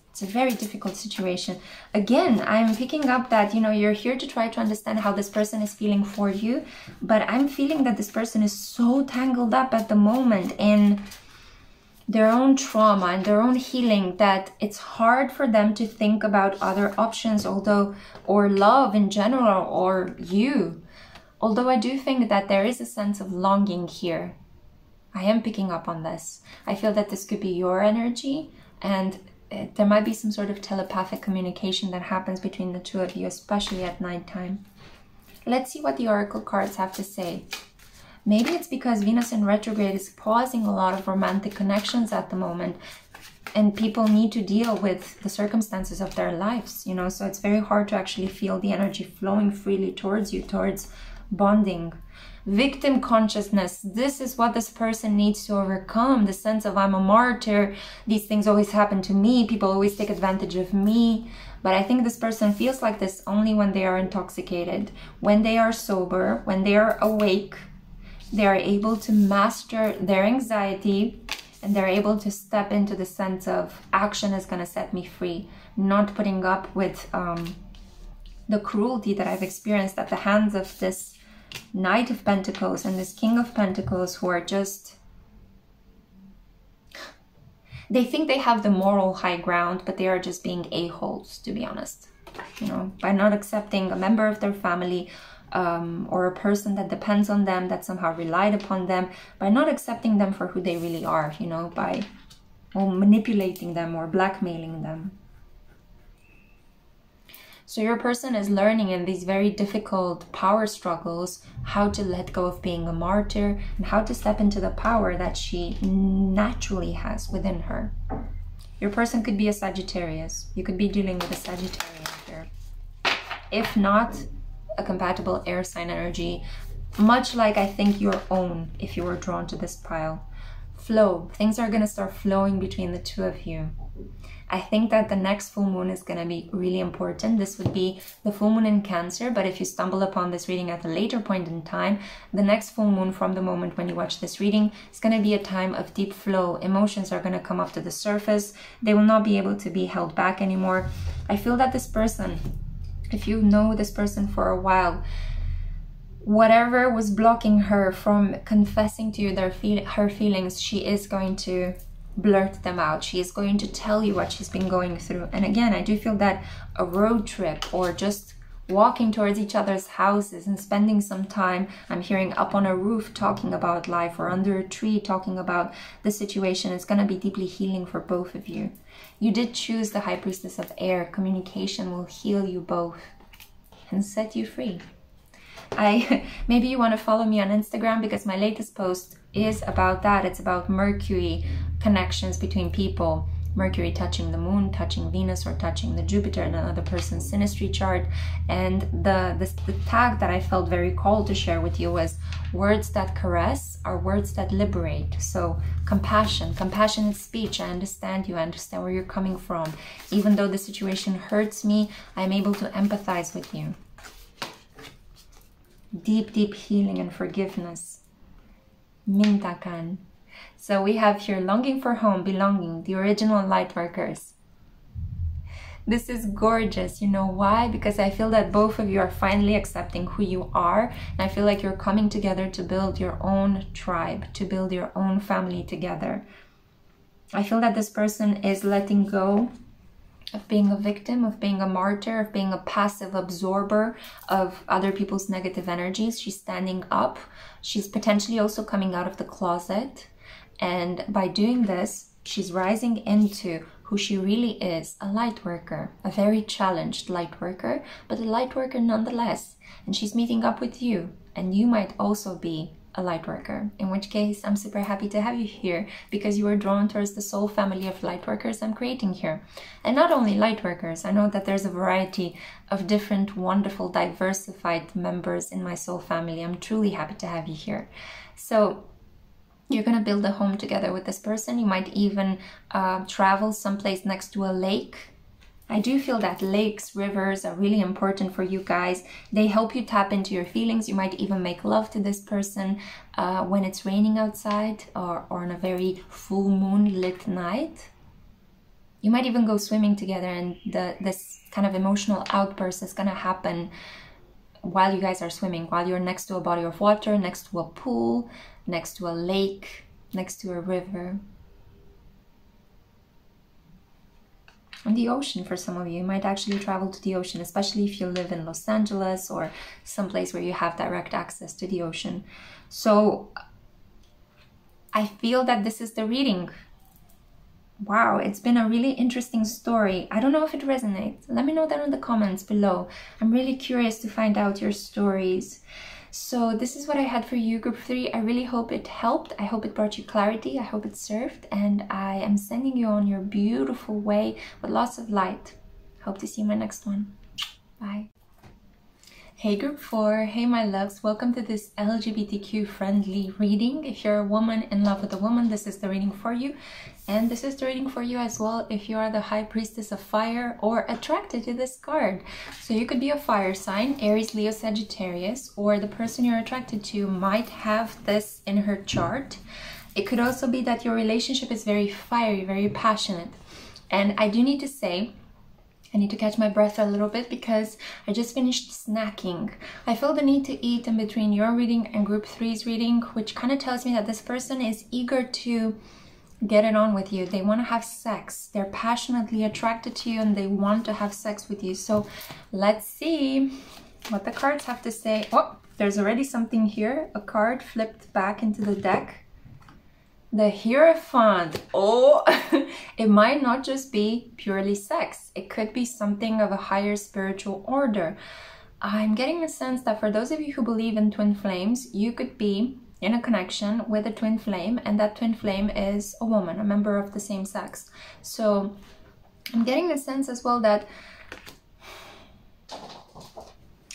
It's a very difficult situation. Again, I'm picking up that, you know, you're here to try to understand how this person is feeling for you, but I'm feeling that this person is so tangled up at the moment in their own trauma and their own healing that it's hard for them to think about other options, although, or love in general, or you. Although I do think that there is a sense of longing here. I am picking up on this. I feel that this could be your energy, and there might be some sort of telepathic communication that happens between the two of you, especially at nighttime. Let's see what the oracle cards have to say. Maybe it's because Venus in retrograde is pausing a lot of romantic connections at the moment, and people need to deal with the circumstances of their lives, you know, so it's very hard to actually feel the energy flowing freely towards you, towards bonding. Victim consciousness, this is what this person needs to overcome. The sense of, I'm a martyr, these things always happen to me, people always take advantage of me. But I think this person feels like this only when they are intoxicated. When they are sober, when they are awake, they are able to master their anxiety, and they're able to step into the sense of action is going to set me free, not putting up with the cruelty that I've experienced at the hands of this Knight of Pentacles and this King of Pentacles, who are just, they think they have the moral high ground, but they are just being a-holes, to be honest. you know, by not accepting a member of their family or a person that depends on them, that somehow relied upon them, by not accepting them for who they really are, you know, by manipulating them or blackmailing them. So your person is learning in these very difficult power struggles how to let go of being a martyr and how to step into the power that she naturally has within her. Your person could be a Sagittarius. You could be dealing with a Sagittarian here. If not, a compatible air sign energy, much like I think your own if you were drawn to this pile. Flow. Things are going to start flowing between the two of you. I think that the next full moon is going to be really important. This would be the full moon in Cancer, but if you stumble upon this reading at a later point in time, the next full moon from the moment when you watch this reading is going to be a time of deep flow. Emotions are going to come up to the surface. They will not be able to be held back anymore. I feel that this person, if you know this person for a while, whatever was blocking her from confessing to you her feelings, she is going to blurt them out. She is going to tell you what she's been going through. And again, I do feel that a road trip or just walking towards each other's houses and spending some time, I'm hearing up on a roof talking about life, or under a tree talking about the situation, is going to be deeply healing for both of you. You did choose the High Priestess of Air. Communication will heal you both and set you free. Maybe you want to follow me on Instagram, because my latest post is about that. It's about Mercury connections between people. Mercury touching the moon, touching Venus, or touching the Jupiter in another person's synastry chart. And the tag that I felt very called to share with you was words that caress are words that liberate. So compassion, compassionate speech. I understand you, I understand where you're coming from. Even though the situation hurts me, I'm able to empathize with you. Deep, deep healing and forgiveness. Mintakan. So we have here longing for home, belonging, the original light workers. This is gorgeous. You know why? Because I feel that both of you are finally accepting who you are. And I feel like you're coming together to build your own tribe, to build your own family together. I feel that this person is letting go of being a victim, of being a martyr, of being a passive absorber of other people's negative energies. She's standing up. She's potentially also coming out of the closet. And by doing this, she's rising into who she really is, a light worker, a very challenged light worker, but a light worker nonetheless. And she's meeting up with you, and you might also be a light worker, in which case I'm super happy to have you here, because you are drawn towards the soul family of light workers I'm creating here. And not only light workers, I know that there's a variety of different wonderful diversified members in my soul family. I'm truly happy to have you here. So you're going to build a home together with this person. You might even travel someplace next to a lake. I do feel that lakes, rivers are really important for you guys. They help you tap into your feelings. You might even make love to this person when it's raining outside, or on a very full moon lit night. You might even go swimming together, and this kind of emotional outburst is going to happen while you guys are swimming, while you're next to a body of water, next to a pool, next to a lake, next to a river. And the ocean for some of you. You might actually travel to the ocean, especially if you live in Los Angeles or someplace where you have direct access to the ocean. So I feel that this is the reading. Wow, it's been a really interesting story. I don't know if it resonates. Let me know that in the comments below. I'm really curious to find out your stories. So this is what I had for you, group 3. I really hope it helped. I hope it brought you clarity. I hope it served. And I am sending you on your beautiful way with lots of light. Hope to see you in my next one. Bye. Hey group 4, hey my loves, welcome to this LGBTQ friendly reading. If you're a woman in love with a woman, this is the reading for you. And this is the reading for you as well if you are the High Priestess of Fire or attracted to this card. So you could be a fire sign, Aries, Leo, Sagittarius, or the person you're attracted to might have this in her chart. It could also be that your relationship is very fiery, very passionate. And I do need to say, I need to catch my breath a little bit because I just finished snacking. I feel the need to eat in between your reading and group 3's reading, which kind of tells me that this person is eager to get it on with you. They want to have sex. They're passionately attracted to you and they want to have sex with you. So let's see what the cards have to say. Oh, there's already something here. A card flipped back into the deck. The Hierophant. Oh, it might not just be purely sex. It could be something of a higher spiritual order. I'm getting a sense that for those of you who believe in twin flames, you could be in a connection with a twin flame, and that twin flame is a woman, a member of the same sex. So I'm getting a sense as well that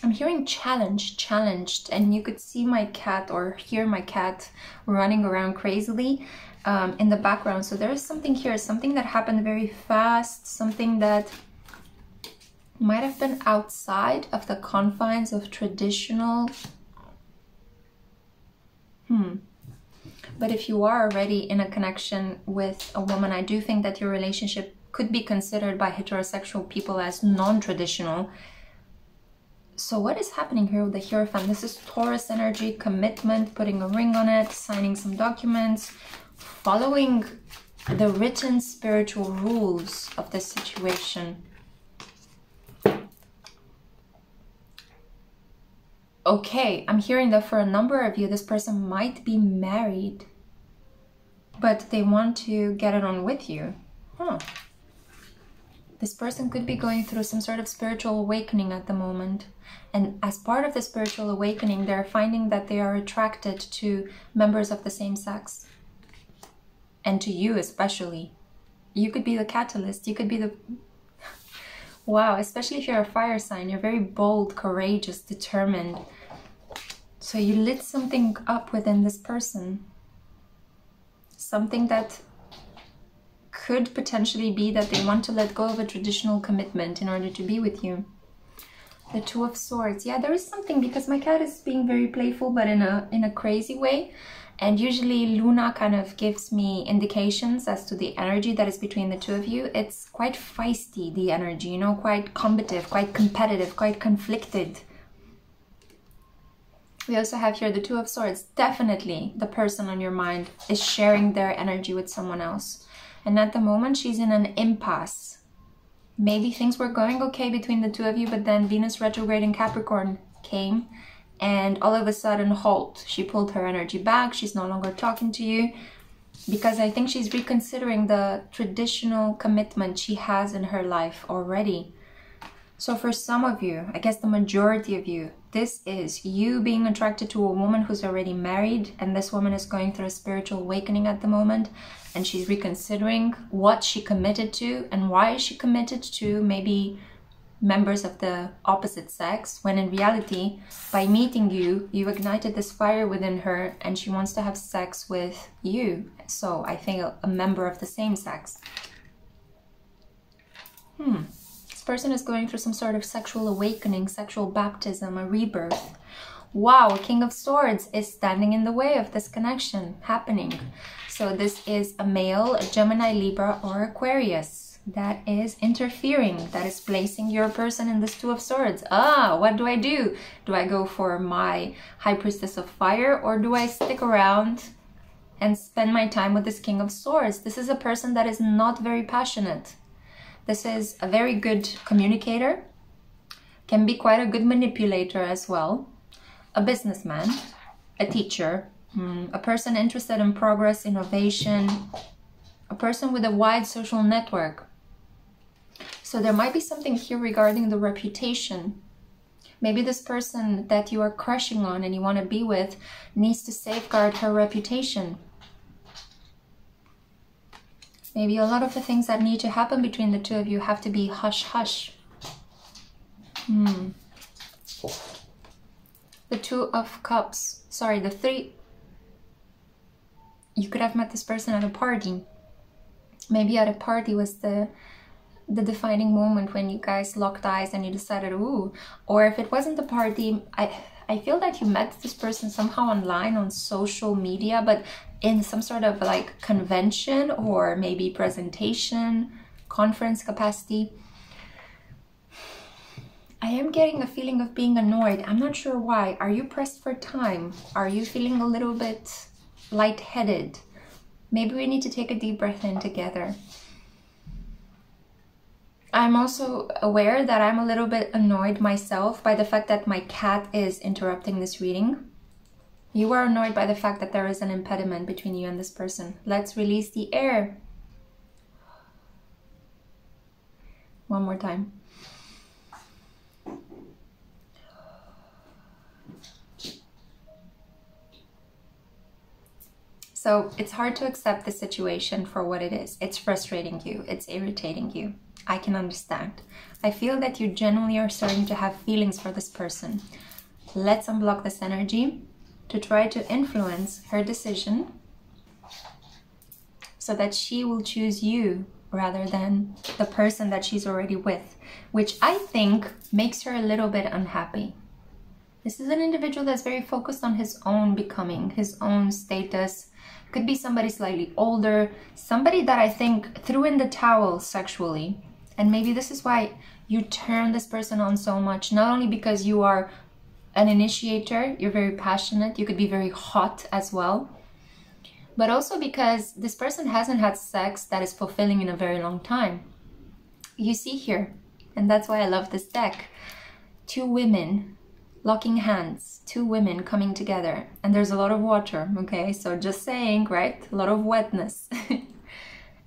I'm hearing challenged, and you could see my cat or hear my cat running around crazily in the background. So there is something here, something that happened very fast, something that might have been outside of the confines of traditional. But if you are already in a connection with a woman, I do think that your relationship could be considered by heterosexual people as non-traditional. So what is happening here with the Hierophant? This is Taurus energy, commitment, putting a ring on it, signing some documents, following the written spiritual rules of this situation. Okay, I'm hearing that for a number of you, this person might be married, but they want to get it on with you. This person could be going through some sort of spiritual awakening at the moment. And as part of the spiritual awakening, they're finding that they are attracted to members of the same sex. And to you especially. You could be the catalyst. You could be the... Wow, especially if you're a fire sign. You're very bold, courageous, determined. So you lit something up within this person. Something that could potentially be that they want to let go of a traditional commitment in order to be with you. The Two of Swords. Yeah, there is something, because my cat is being very playful, but in a crazy way. And usually Luna kind of gives me indications as to the energy that is between the two of you. It's quite feisty, the energy, you know, quite combative, quite competitive, quite conflicted. We also have here the Two of Swords. Definitely the person on your mind is sharing their energy with someone else. And at the moment, she's in an impasse. Maybe things were going okay between the two of you, but then Venus retrograde in Capricorn came and all of a sudden, halt. She pulled her energy back. She's no longer talking to you because I think she's reconsidering the traditional commitment she has in her life already. So for some of you, I guess the majority of you, this is you being attracted to a woman who's already married, and this woman is going through a spiritual awakening at the moment, and she's reconsidering what she committed to and why she committed to maybe members of the opposite sex, when in reality, by meeting you, you ignited this fire within her and she wants to have sex with you. So I think a member of the same sex. This person is going through some sort of sexual awakening, sexual baptism, a rebirth. Wow, King of Swords is standing in the way of this connection happening. So this is a male, a Gemini, Libra, or Aquarius that is interfering, that is placing your person in this Two of Swords. What do I do? Do I go for my High Priestess of Fire, or do I stick around and spend my time with this King of Swords? This is a person that is not very passionate. This is a very good communicator, can be quite a good manipulator as well, a businessman, a teacher, a person interested in progress, innovation, a person with a wide social network. So there might be something here regarding the reputation. Maybe this person that you are crushing on and you want to be with needs to safeguard her reputation. Maybe a lot of the things that need to happen between the two of you have to be hush-hush. The Two of Cups. Sorry, the three. You could have met this person at a party. Maybe at a party was the defining moment when you guys locked eyes and you decided, ooh. Or if it wasn't a party, I feel that you met this person somehow online on social media, but in some sort of like convention or maybe presentation, conference capacity. I am getting a feeling of being annoyed. I'm not sure why. Are you pressed for time? Are you feeling a little bit lightheaded? Maybe we need to take a deep breath in together. I'm also aware that I'm a little bit annoyed myself by the fact that my cat is interrupting this reading. You are annoyed by the fact that there is an impediment between you and this person. Let's release the air. One more time. So it's hard to accept the situation for what it is. It's frustrating you. It's irritating you. I can understand. I feel that you genuinely are starting to have feelings for this person. Let's unblock this energy to try to influence her decision so that she will choose you rather than the person that she's already with, which I think makes her a little bit unhappy. This is an individual that's very focused on his own becoming, his own status. Could be somebody slightly older, somebody that I think threw in the towel sexually. And maybe this is why you turn this person on so much, not only because you are an initiator, you're very passionate, you could be very hot as well, but also because this person hasn't had sex that is fulfilling in a very long time. You see here, and that's why I love this deck, two women locking hands, two women coming together, and there's a lot of water, okay? So just saying, right? A lot of wetness.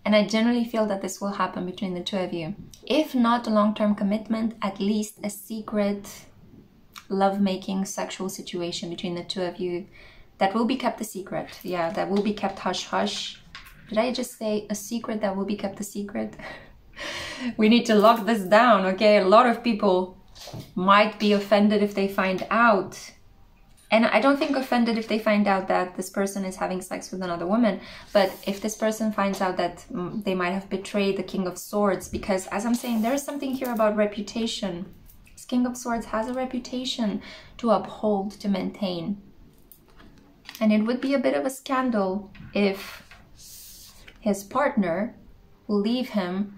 And I generally feel that this will happen between the two of you. If not a long-term commitment, at least a secret love-making sexual situation between the two of you that will be kept a secret. Yeah, that will be kept hush-hush. Did I just say a secret that will be kept a secret? We need to lock this down, okay? A lot of people might be offended if they find out. And I don't think offended if they find out that this person is having sex with another woman, but if this person finds out that they might have betrayed the King of Swords, because as I'm saying, there is something here about reputation. This King of Swords has a reputation to uphold, to maintain. And it would be a bit of a scandal if his partner will leave him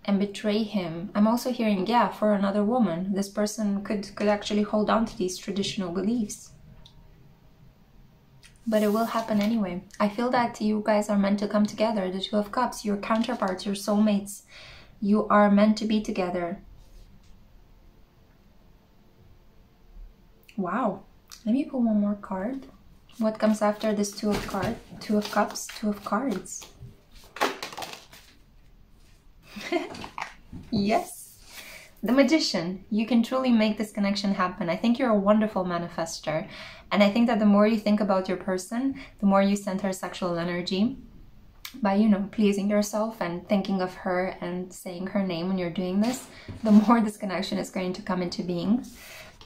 and betray him. I'm also hearing, yeah, for another woman. This person could actually hold on to these traditional beliefs. But it will happen anyway. I feel that you guys are meant to come together. The Two of Cups, your counterparts, your soulmates. You are meant to be together. Wow. Let me pull one more card. What comes after this Two of Cups, Two of Cards? Yes, the Magician. You can truly make this connection happen. I think you're a wonderful manifester, and I think that the more you think about your person, the more you send her sexual energy by, you know, pleasing yourself and thinking of her and saying her name when you're doing this, the more this connection is going to come into being.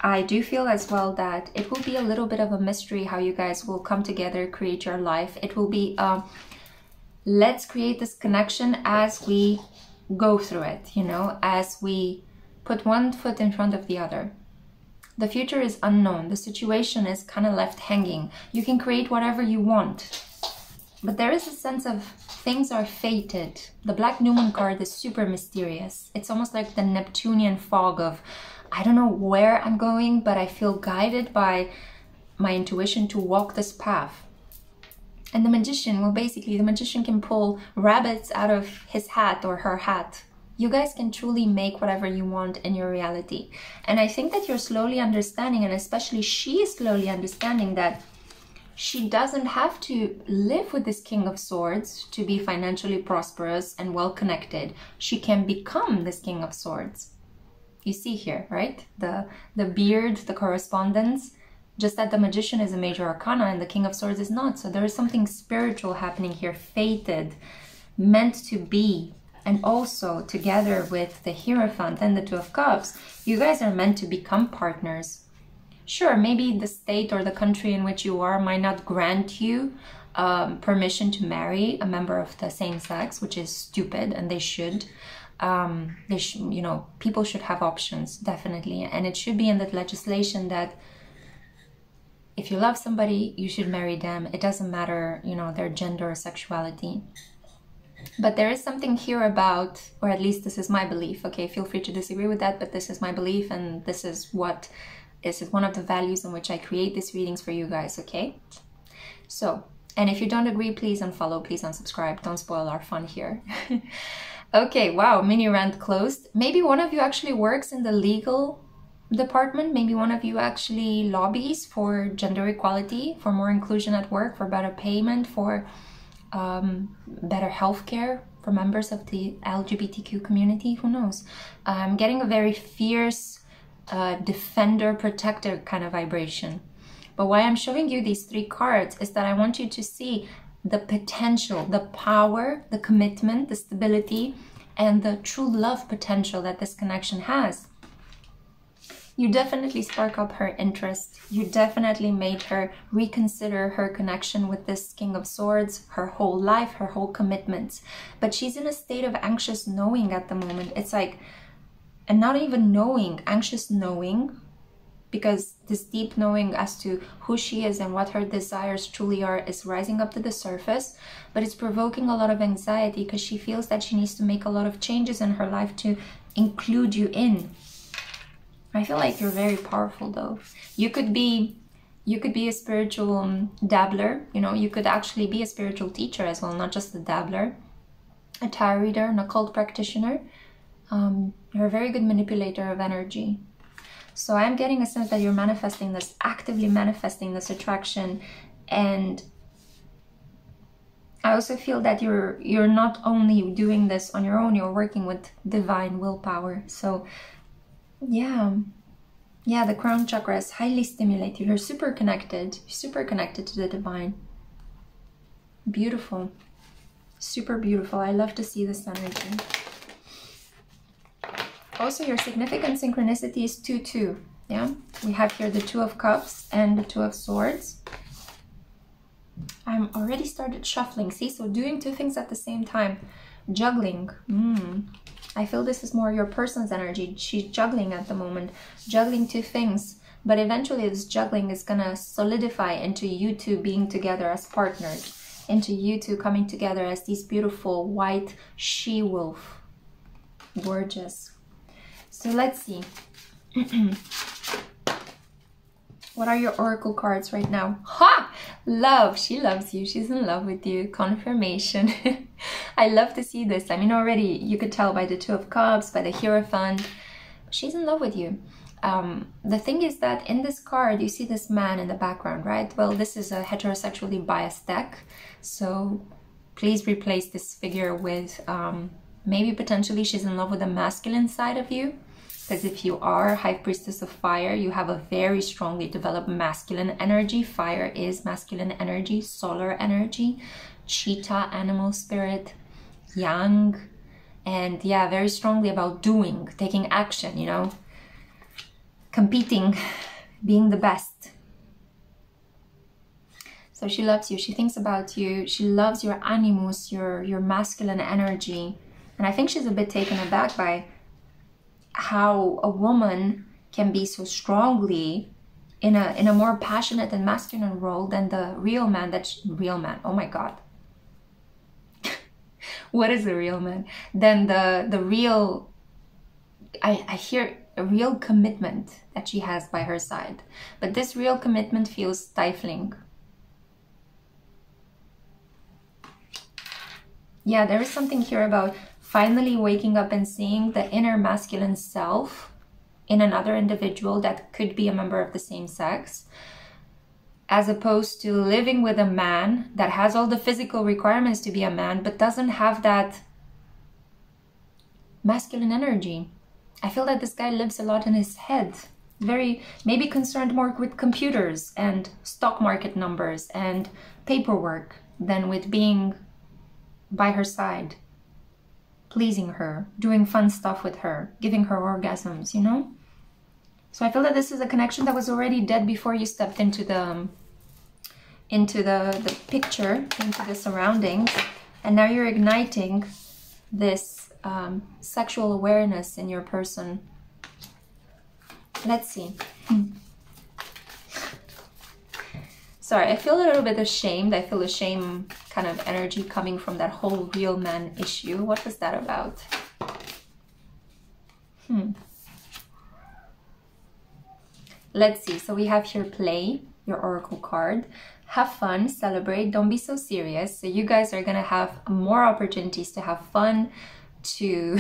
I do feel as well that it will be a little bit of a mystery how you guys will come together, create your life. It will be let's create this connection as we go through it, you know, as we put one foot in front of the other. The future is unknown. The situation is kind of left hanging. You can create whatever you want, but there is a sense of things are fated. The Black New Moon card is super mysterious. It's almost like the Neptunian fog of, I don't know where I'm going, but I feel guided by my intuition to walk this path. And the Magician, well, basically, the Magician can pull rabbits out of his hat or her hat. You guys can truly make whatever you want in your reality. And I think that you're slowly understanding, and especially she is slowly understanding, that she doesn't have to live with this King of Swords to be financially prosperous and well-connected. She can become this King of Swords. You see here, right? The beard, the correspondence. Just that the Magician is a major arcana and the King of Swords is not. So there is something spiritual happening here, fated, meant to be. And also together with the Hierophant and the Two of Cups, you guys are meant to become partners. Sure, maybe the state or the country in which you are might not grant you permission to marry a member of the same sex, which is stupid, and they should. You know, people should have options, definitely. And it should be in the legislation that if you love somebody, you should marry them. It doesn't matter, you know, their gender or sexuality. But there is something here about, or at least this is my belief, okay, feel free to disagree with that, but this is my belief, and this is what is one of the values in which I create these readings for you guys, okay? So, And if you don't agree, please unfollow, please unsubscribe. Don't spoil our fun here. Okay, wow, mini rant closed. Maybe one of you actually works in the legal department. Maybe one of you actually lobbies for gender equality, for more inclusion at work, for better payment, for better healthcare for members of the LGBTQ community. Who knows? I'm getting a very fierce defender, protector kind of vibration. But why I'm showing you these 3 cards is that I want you to see the potential, the power, the commitment, the stability, and the true love potential that this connection has. You definitely spark up her interest. You definitely made her reconsider her connection with this King of Swords, her whole life, her whole commitments. But she's in a state of anxious knowing at the moment. It's like, and not even knowing, anxious knowing, because this deep knowing as to who she is and what her desires truly are is rising up to the surface, but it's provoking a lot of anxiety because she feels that she needs to make a lot of changes in her life to include you in. I feel like you're very powerful though. You could be a spiritual dabbler, you know, you could actually be a spiritual teacher as well, not just a dabbler, a tarot reader, an occult practitioner. You're a very good manipulator of energy. So I'm getting a sense that you're manifesting this, actively manifesting this attraction. And I also feel that you're not only doing this on your own, you're working with divine willpower. So yeah, the crown chakra is highly stimulated. You're super connected to the divine. Beautiful, super beautiful. I love to see this energy. Also, your significant synchronicity is 2-2. Yeah, we have here the 2 of Cups and the 2 of Swords. I'm already started shuffling. See, so doing 2 things at the same time, juggling. I feel this is more your person's energy. She's juggling at the moment, juggling 2 things. But eventually, this juggling is gonna solidify into you 2 being together as partners, into you 2 coming together as these beautiful white she-wolf. Gorgeous. So let's see. What are your oracle cards right now? Ha! Love. She loves you. She's in love with you. Confirmation. I love to see this. I mean, already you could tell by the 2 of Cups, by the Hierophant. She's in love with you. The thing is that in this card, you see this man in the background, right? Well, this is a heterosexually biased deck. So please replace this figure with maybe potentially she's in love with the masculine side of you. Because if you are High Priestess of Fire, you have a very strongly developed masculine energy. Fire is masculine energy, solar energy, cheetah, animal spirit, yang. And yeah, very strongly about doing, taking action, you know, competing, being the best. So she loves you, she thinks about you, she loves your animus, your masculine energy. And I think she's a bit taken aback by how a woman can be so strongly in a more passionate and masculine role than the real man. Real man, oh my god. What is a real man? Then the real, I hear a real commitment that she has by her side. But this real commitment feels stifling. Yeah, there is something here about finally waking up and seeing the inner masculine self in another individual that could be a member of the same sex, as opposed to living with a man that has all the physical requirements to be a man, but doesn't have that masculine energy. I feel that this guy lives a lot in his head, very maybe concerned more with computers and stock market numbers and paperwork than with being by her side, pleasing her, doing fun stuff with her, giving her orgasms, you know? So I feel that this is a connection that was already dead before you stepped into the picture, into the surroundings, and now you're igniting this sexual awareness in your person. Let's see. Sorry, I feel a little bit ashamed. I feel a shame kind of energy coming from that whole real man issue. What was that about? Let's see. So we have here play. your oracle card. Have fun, celebrate, don't be so serious. So you guys are gonna have more opportunities to have fun, to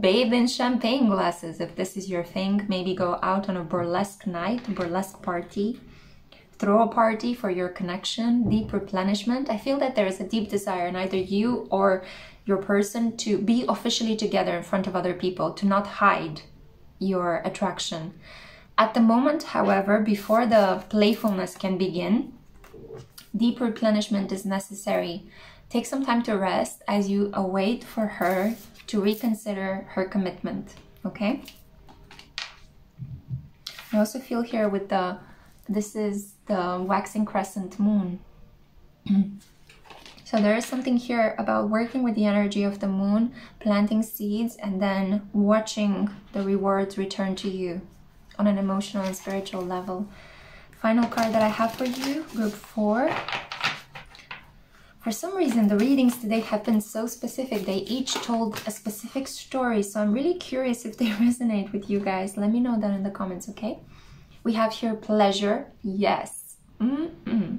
bathe in champagne glasses if this is your thing. Maybe go out on a burlesque night, a burlesque party. Throw a party for your connection, deep replenishment. I feel that there is a deep desire in either you or your person to be officially together in front of other people, to not hide your attraction. At the moment, however, before the playfulness can begin, deep replenishment is necessary. Take some time to rest as you await for her to reconsider her commitment, okay? I also feel here with this is the waxing crescent moon. So there is something here about working with the energy of the moon, planting seeds, and then watching the rewards return to you on an emotional and spiritual level. Final card that I have for you, group 4. For some reason, the readings today have been so specific. They each told a specific story. So I'm really curious if they resonate with you guys. Let me know that in the comments, okay? We have here pleasure. Yes.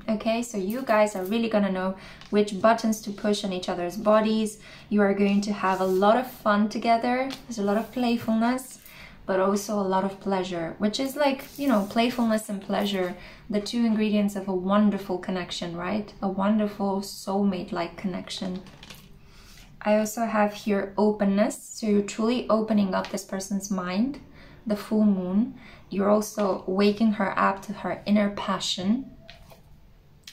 Okay, so you guys are really gonna know which buttons to push on each other's bodies. You are going to have a lot of fun together. There's a lot of playfulness, but also a lot of pleasure, which is like, you know, playfulness and pleasure, the two ingredients of a wonderful connection, right? A wonderful soulmate-like connection. I also have here openness. So you're truly opening up this person's mind, the full moon. You're also waking her up to her inner passion.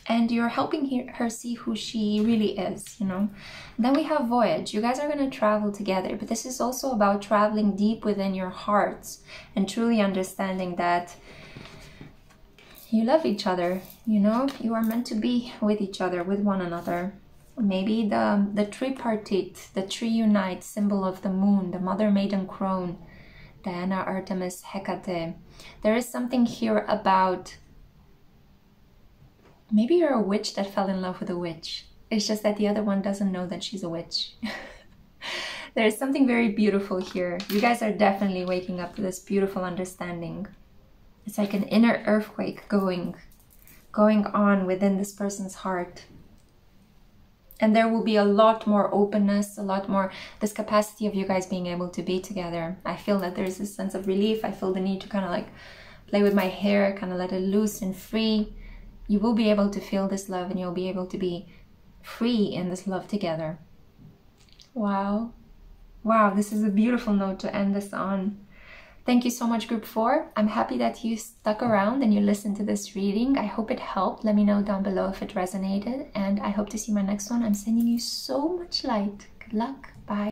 And you're helping her see who she really is, you know. Then we have voyage. You guys are going to travel together, but this is also about traveling deep within your hearts and truly understanding that you love each other, you know. You are meant to be with each other, with one another. Maybe the tripartite, the triunite symbol of the moon, the mother maiden crone, Diana, Artemis, Hecate. There is something here about maybe you're a witch that fell in love with a witch. It's just that the other one doesn't know that she's a witch. There's something very beautiful here. You guys are definitely waking up to this beautiful understanding. It's like an inner earthquake going on within this person's heart. And there will be a lot more openness, a lot more, this capacity of you guys being able to be together. I feel that there's this sense of relief. I feel the need to kind of like play with my hair, kind of let it loose and free. You will be able to feel this love and you'll be able to be free in this love together. Wow. Wow, this is a beautiful note to end this on. Thank you so much, group 4. I'm happy that you stuck around and you listened to this reading. I hope it helped. Let me know down below if it resonated. And I hope to see my next one. I'm sending you so much light. Good luck. Bye.